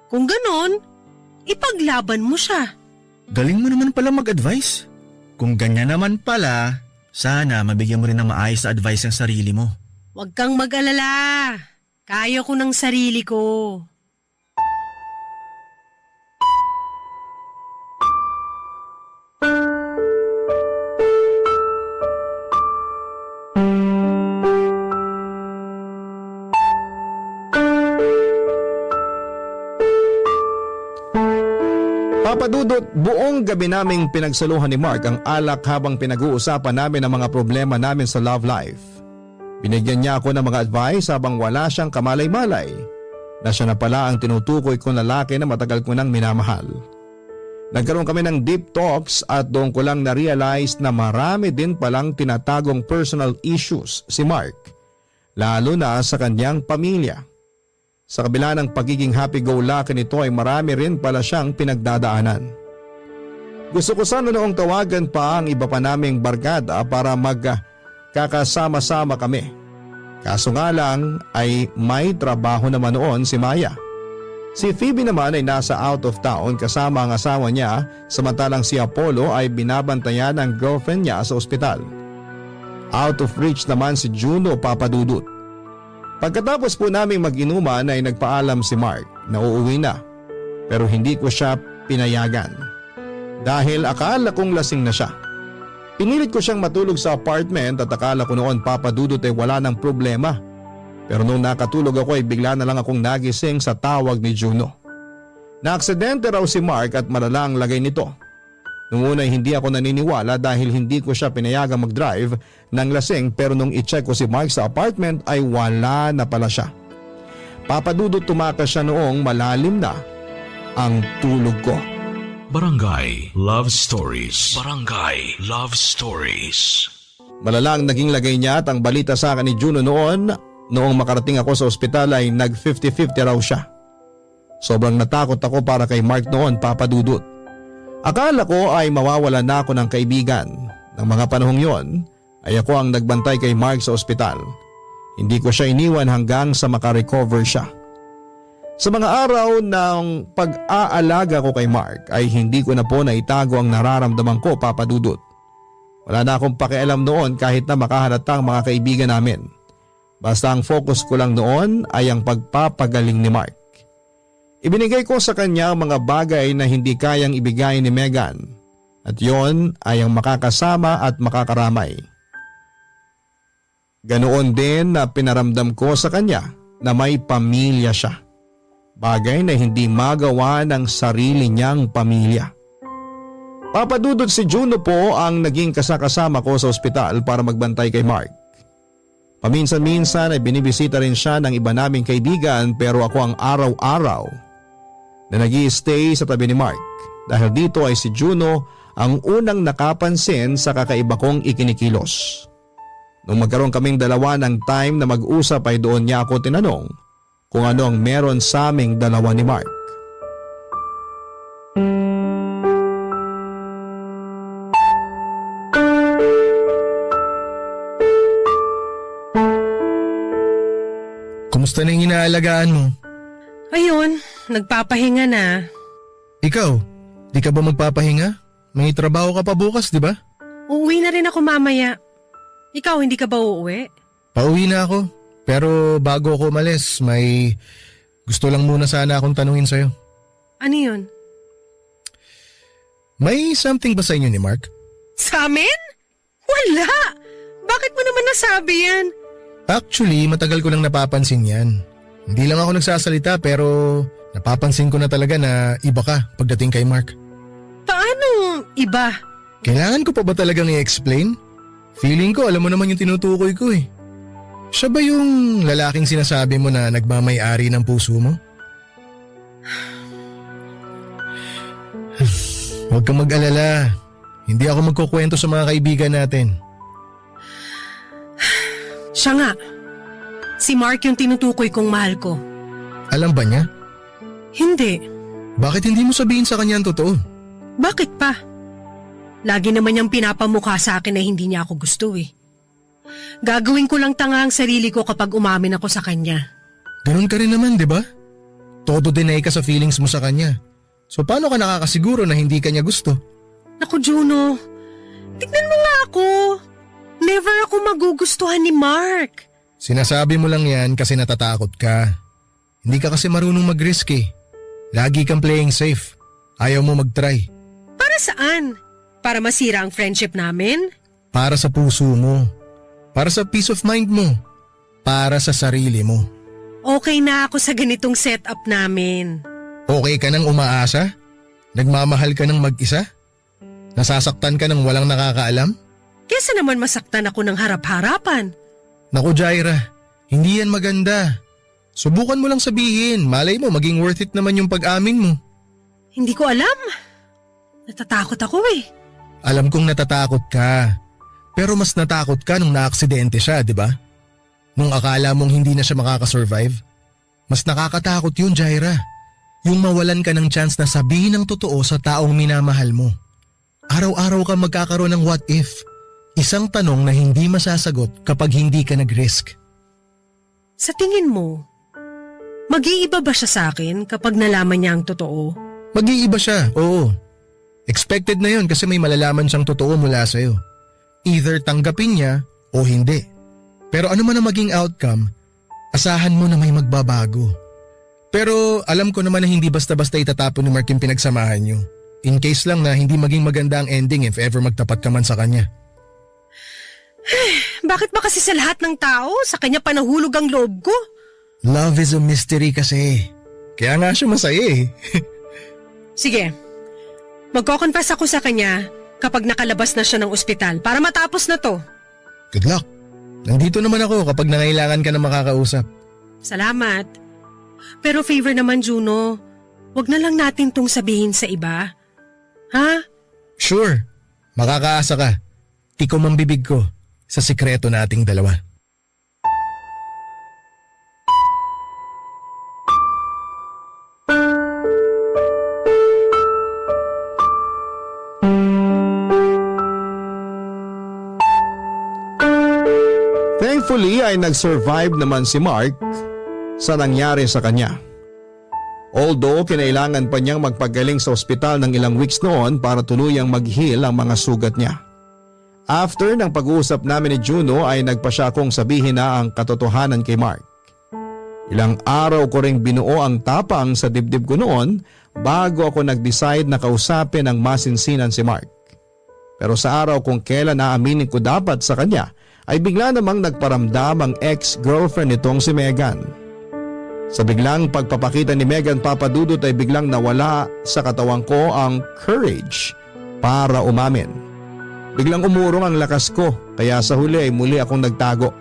Kung ganon, ipaglaban mo siya.
Galing mo naman pala mag-advise. Kung ganyan naman pala, sana mabigyan mo rin ng maayos na advice ang sarili mo.
Huwag kang mag-alala. Kaya ko ng sarili ko.
Papadudot, buong gabi naming pinagsaluhan ni Mark ang alak habang pinag-uusapan namin ang mga problema namin sa love life. Binigyan niya ako ng mga advice habang wala siyang kamalay-malay na siya na pala ang tinutukoy kong lalaki na matagal ko nang minamahal. Nagkaroon kami ng deep talks at doon ko lang na-realize na marami din palang tinatagong personal issues si Mark, lalo na sa kanyang pamilya. Sa kabila ng pagiging happy-go-lucky nito ay marami rin pala siyang pinagdadaanan. Gusto ko sana noong tawagan pa ang iba pa naming barkada para magkakasama-sama kami. Kaso nga lang ay may trabaho naman noon si Maya. Si Phoebe naman ay nasa out of town kasama ang asawa niya, samantalang si Apollo ay binabantayan ng girlfriend niya sa ospital. Out of reach naman si Juno, Papadudut. Pagkatapos po naming mag-inuman ay nagpaalam si Mark na uuwi na, pero hindi ko siya pinayagan dahil akala kong lasing na siya. Pinilit ko siyang matulog sa apartment at akala ko noon, Papadudut, ay wala ng problema. Pero nung nakatulog ako ay bigla na lang akong nagising sa tawag ni Juno. Naaksidente raw si Mark at malala ang lagay nito. Noong una ay hindi ako naniniwala dahil hindi ko siya pinayagang mag-drive ng lasing, pero nung i-check ko si Mark sa apartment ay wala na pala siya. Papadudot, tumakas siya noong malalim na ang tulog ko.
Barangay Love Stories. Barangay Love Stories.
Malala ang naging lagay niya at ang balita sa akin ni Juno noong makarating ako sa ospital ay nag 50-50 raw siya. Sobrang natakot ako para kay Mark noon, Papadudot. Akala ko ay mawawala na ako ng kaibigan. Nang mga panahong yon ay ako ang nagbantay kay Mark sa ospital. Hindi ko siya iniwan hanggang sa makarecover siya. Sa mga araw ng pag-aalaga ko kay Mark ay hindi ko na po naitago ang nararamdaman ko, Papa Dudut. Wala na akong pakialam noon kahit na makahalatang mga kaibigan namin. Basta ang focus ko lang noon ay ang pagpapagaling ni Mark. Ibinigay ko sa kanya ang mga bagay na hindi kayang ibigay ni Megan at yon ay ang makakasama at makakaramay. Ganoon din na pinaramdam ko sa kanya na may pamilya siya. Bagay na hindi magawa ng sarili niyang pamilya. Papadudod si Juno po ang naging kasakasama ko sa ospital para magbantay kay Mark. Paminsan-minsan ay binibisita rin siya ng iba naming kaibigan pero ako ang araw-araw na nag-i-stay sa tabi ni Mark dahil dito ay si Juno ang unang nakapansin sa kakaiba kong ikinikilos. Nung magkaroon kaming dalawa ng time na mag-usap ay doon niya ako tinanong kung ano ang meron sa aming dalawa ni Mark.
Kumusta na yung inaalagaan mo?
Ayun, nagpapahinga na.
Ikaw, di ka ba magpapahinga? May trabaho ka pa bukas, di ba?
Uuwi na rin ako mamaya. Ikaw, hindi ka ba uuwi?
Pauwi na ako. Pero bago ako umalis, may gusto lang muna sana akong tanungin sa'yo.
Ano yun?
May something ba sa inyo ni Mark?
Sa amin? Wala! Bakit mo naman nasabi yan?
Actually, matagal ko lang napapansin yan. Hindi lang ako nagsasalita pero napapansin ko na talaga na iba ka pagdating kay Mark.
Paano iba?
Kailangan ko pa ba talagang i-explain? Feeling ko alam mo naman yung tinutukoy ko eh. Siya ba yung lalaking sinasabi mo na nagmamay-ari ng puso mo? Huwag kang mag-alala. Hindi ako magkukwento sa mga kaibigan natin.
Siya nga. Si Mark yung tinutukoy kong mahal ko.
Alam ba niya?
Hindi.
Bakit hindi mo sabihin sa kanya ang totoo?
Bakit pa? Lagi naman niyang pinapamukha sa akin na hindi niya ako gusto eh. Gagawin ko lang tanga ang sarili ko kapag umamin ako sa kanya.
Ganun ka rin naman, di ba? Todo deny ka sa feelings mo sa kanya. So paano ka nakakasiguro na hindi ka niya gusto?
Naku Juno, tignan mo nga ako. Never ako magugustuhan ni Mark.
Sinasabi mo lang yan kasi natatakot ka. Hindi ka kasi marunong mag-risk eh. Lagi kang playing safe. Ayaw mo mag-try.
Para saan? Para masira ang friendship namin?
Para sa puso mo. Para sa peace of mind mo. Para sa sarili mo.
Okay na ako sa ganitong setup namin.
Okay ka nang umaasa? Nagmamahal ka ng mag-isa? Nasasaktan ka ng walang nakakaalam?
Kesa naman masaktan ako ng harap-harapan.
Naku Jaira, hindi yan maganda. Subukan mo lang sabihin, malay mo maging worth it naman yung pag-amin mo.
Hindi ko alam. Natatakot ako eh.
Alam kong natatakot ka. Pero mas natakot ka nung naaksidente siya, di ba? Nung akala mong hindi na siya makakasurvive. Mas nakakatakot yun, Jaira. Yung mawalan ka ng chance na sabihin ang totoo sa taong minamahal mo. Araw-araw ka magkakaroon ng what if. Isang tanong na hindi masasagot kapag hindi ka nag-risk.
Sa tingin mo, mag-iiba ba siya sa akin kapag nalaman niya ang totoo?
Mag-iiba siya, oo. Expected na yun kasi may malalaman siyang totoo mula sa'yo. Either tanggapin niya o hindi. Pero ano man ang maging outcome, asahan mo na may magbabago. Pero alam ko naman na hindi basta-basta itatapon ni Mark yung pinagsamahan niyo. In case lang na hindi maging maganda ang ending if ever magtapat ka man sa kanya.
Bakit ba kasi sa lahat ng tao, sa kanya pa nahulog ang loob ko?
Love is a mystery kasi. Kaya nga siya masaya eh.
Sige, magko-confess ako sa kanya kapag nakalabas na siya ng ospital para matapos na to.
Good luck. Nandito naman ako kapag nangailangan ka na makakausap.
Salamat. Pero favor naman Juno, wag na lang natin tong sabihin sa iba. Ha?
Sure. Makakaasa ka. Tikom ang bibig ko sa sikreto nating dalawa.
Thankfully ay nag-survive naman si Mark sa nangyari sa kanya. Although kinailangan pa niyang magpagaling sa ospital ng ilang weeks noon para tuluyang mag-heal ang mga sugat niya. After ng pag-uusap namin ni Juno ay nagpa siya kong sabihin na ang katotohanan kay Mark. Ilang araw ko ring binuo ang tapang sa dibdib ko noon bago ako nag-decide na kausapin ang masinsinan si Mark. Pero sa araw kung kailan naaminin ko dapat sa kanya ay bigla namang nagparamdam ang ex-girlfriend nitong si Megan. Sa biglang pagpapakita ni Megan Papadudot ay biglang nawala sa katawan ko ang courage para umamin. Biglang umurong ang lakas ko kaya sa huli ay muli akong nagtago.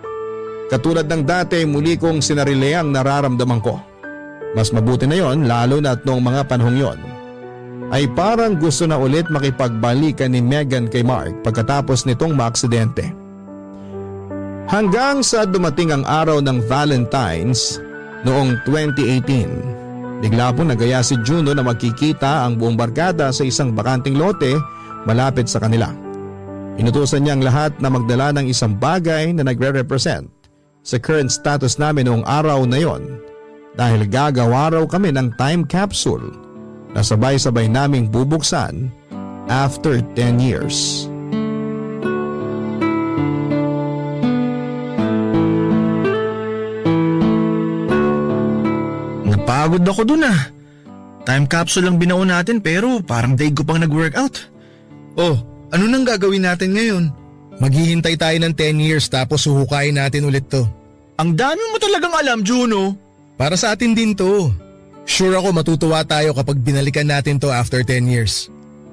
Katulad ng dati muli kong sinarile ang nararamdaman ko. Mas mabuti na yon lalo na at noong mga panahong yon ay parang gusto na ulit makipagbalikan ni Megan kay Mark pagkatapos nitong maaksidente. Hanggang sa dumating ang araw ng Valentine's noong 2018. Bigla po nagaya si Juno na magkikita ang buong barkada sa isang bakanting lote malapit sa kanila. Inutusan niya ang lahat na magdala ng isang bagay na nagre-represent sa current status namin noong araw na yon dahil gagawa raw kami ng time capsule na sabay-sabay naming bubuksan after 10 years.
Napagod ako dun ah. Time capsule lang binuo natin pero parang daig ko pang nag-workout.
Oh, ano nang gagawin natin ngayon? Maghihintay tayo ng 10 years tapos huhukayin natin ulit to.
Ang dami mo talagang alam, Juno.
Para sa atin din to. Sure ako matutuwa tayo kapag binalikan natin to after 10 years.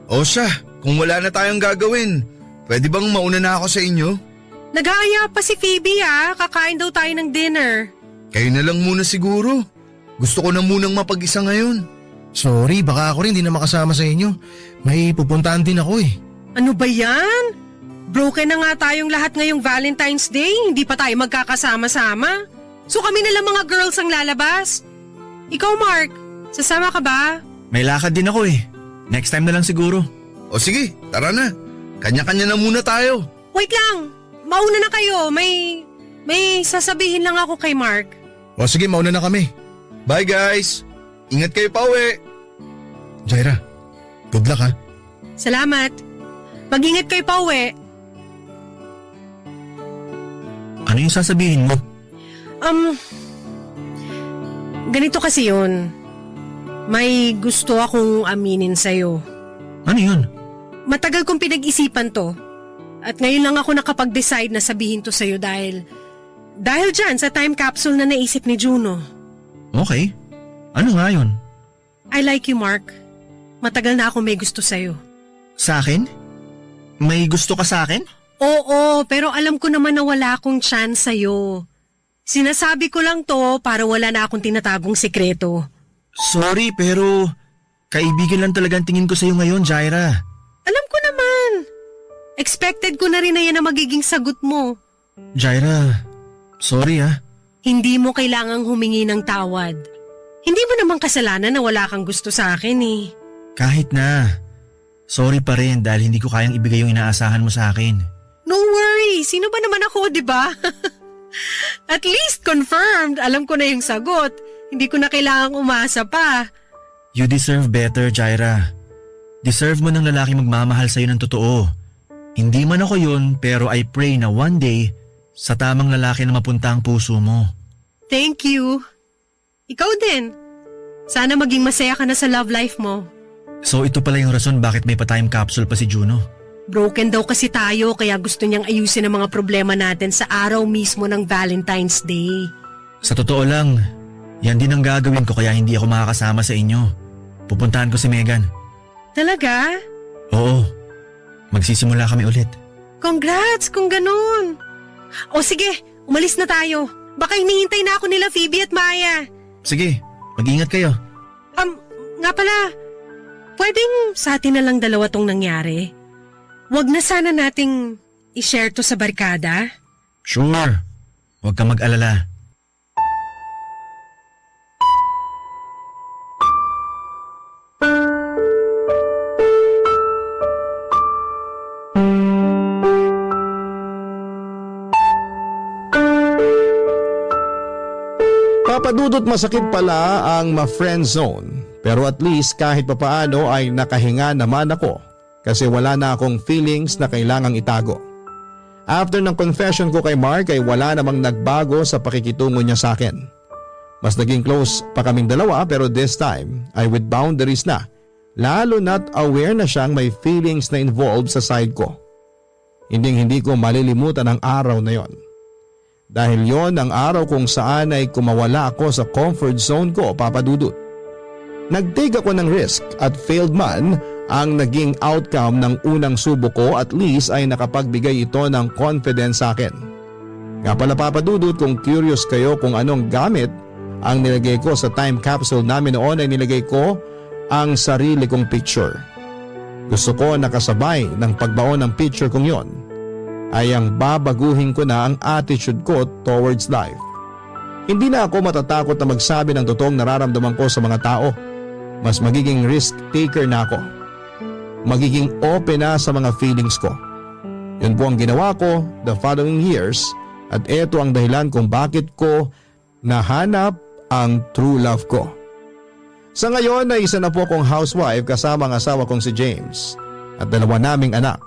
O siya, kung wala na tayong gagawin, pwede bang mauna na ako sa inyo?
Nag-aaya pa si Phoebe kakain daw tayo ng dinner.
Kayo na lang muna siguro. Gusto ko na munang mapag-isa ngayon.
Sorry, baka ako rin di na makasama sa inyo. May pupuntahan din ako eh.
Ano ba yan? Broken na nga tayong lahat ngayong Valentine's Day, hindi pa tayo magkakasama-sama. So kami na lang mga girls ang lalabas. Ikaw Mark, sasama ka ba?
May lakad din ako eh. Next time na lang siguro.
O sige, tara na. Kanya-kanya na muna tayo.
Wait lang, mauna na kayo. May sasabihin lang ako kay Mark.
O sige, mauna na kami.
Bye guys. Ingat kayo pa uwi.
Jaira, good luck ha.
Salamat. Mag-ingat kayo pa uwi.
Ano yung sasabihin mo?
Ganito kasi yun. May gusto akong aminin sa'yo.
Ano yun?
Matagal kong pinag-isipan to. At ngayon lang ako nakapag-decide na sabihin to sa'yo dahil dyan sa time capsule na naisip ni Juno.
Okay. Ano nga yun?
I like you, Mark. Matagal na ako may gusto sa'yo.
Sa akin? May gusto ka sa akin?
Oo, pero alam ko naman na wala akong chance sa'yo. Sinasabi ko lang to para wala na akong tinatagong sekreto.
Sorry pero kaibigan lang talaga ang tingin ko sa'yo ngayon, Jaira.
Alam ko naman. Expected ko na rin na yan ang magiging sagot mo.
Jaira, sorry ah.
Hindi mo kailangang humingi ng tawad. Hindi mo naman kasalanan na wala kang gusto sa akin eh.
Kahit na. Sorry pa rin dahil hindi ko kayang ibigay yung inaasahan mo sa akin.
No worry, sino ba naman ako, di ba? At least confirmed, alam ko na yung sagot. Hindi ko na kailangang umasa pa.
You deserve better, Jaira. Deserve mo ng lalaki magmamahal sa'yo ng totoo. Hindi man ako yun pero I pray na one day sa tamang lalaki na mapunta ang puso mo.
Thank you. Ikaw din. Sana maging masaya ka na sa love life mo.
So ito pala yung rason bakit may pa-time capsule pa si Juno.
Broken daw kasi tayo kaya gusto niyang ayusin ang mga problema natin sa araw mismo ng Valentine's Day.
Sa totoo lang, yan din ang gagawin ko kaya hindi ako makakasama sa inyo. Pupuntahan ko si Megan.
Talaga?
Oo. Magsisimula kami ulit.
Congrats kung ganun. O sige, umalis na tayo. Baka hinihintay na ako nila Phoebe at Maya.
Sige, mag-ingat kayo.
Nga pala, pwedeng sa atin na lang dalawa tong nangyari? Wag na sana nating i-share to sa barkada?
Sure. Huwag ka mag-alala.
Papadudot masakit pala ang ma-friend zone, pero at least kahit papaano ay nakahinga naman ako kasi wala na akong feelings na kailangang itago. After ng confession ko kay Mark ay wala namang nagbago sa pakikitungo niya sa akin. Mas naging close pa kaming dalawa pero this time ay with boundaries na, lalo na't aware na siyang may feelings na involved sa side ko. Hindi ko malilimutan ang araw na yon. Dahil yon ang araw kung saan ay kumawala ako sa comfort zone ko, Papa Dudut. Nag-take ako ng risk at failed man ang naging outcome ng unang subo ko, at least ay nakapagbigay ito ng confidence sa akin. Nga pala Papa Dudut, kung curious kayo kung anong gamit ang nilagay ko sa time capsule namin noon, ay nilagay ko ang sarili kong picture. Gusto ko nakasabay ng pagbaon ng picture kong yon ay ang babaguhin ko na ang attitude ko towards life. Hindi na ako matatakot na magsabi ng totoong nararamdaman ko sa mga tao. Mas magiging risk taker na ako. Magiging open na sa mga feelings ko. Yun po ang ginawa ko the following years, at eto ang dahilan kung bakit ko nahanap ang true love ko. Sa ngayon ay isa na po akong housewife kasama ang asawa kong si James at dalawa naming anak.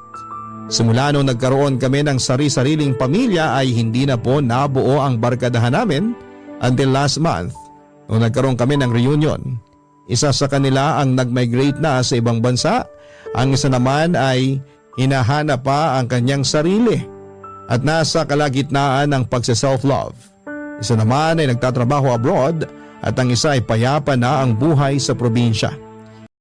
Simula nung nagkaroon kami ng sari-sariling pamilya ay hindi na po nabuo ang barkadahan namin until last month nung nagkaroon kami ng reunion. Isa sa kanila ang nag-migrate na sa ibang bansa, ang isa naman ay hinahanap pa ang kanyang sarili at nasa kalagitnaan ng pagse-self-love. Isa naman ay nagtatrabaho abroad at ang isa ay payapa na ang buhay sa probinsya.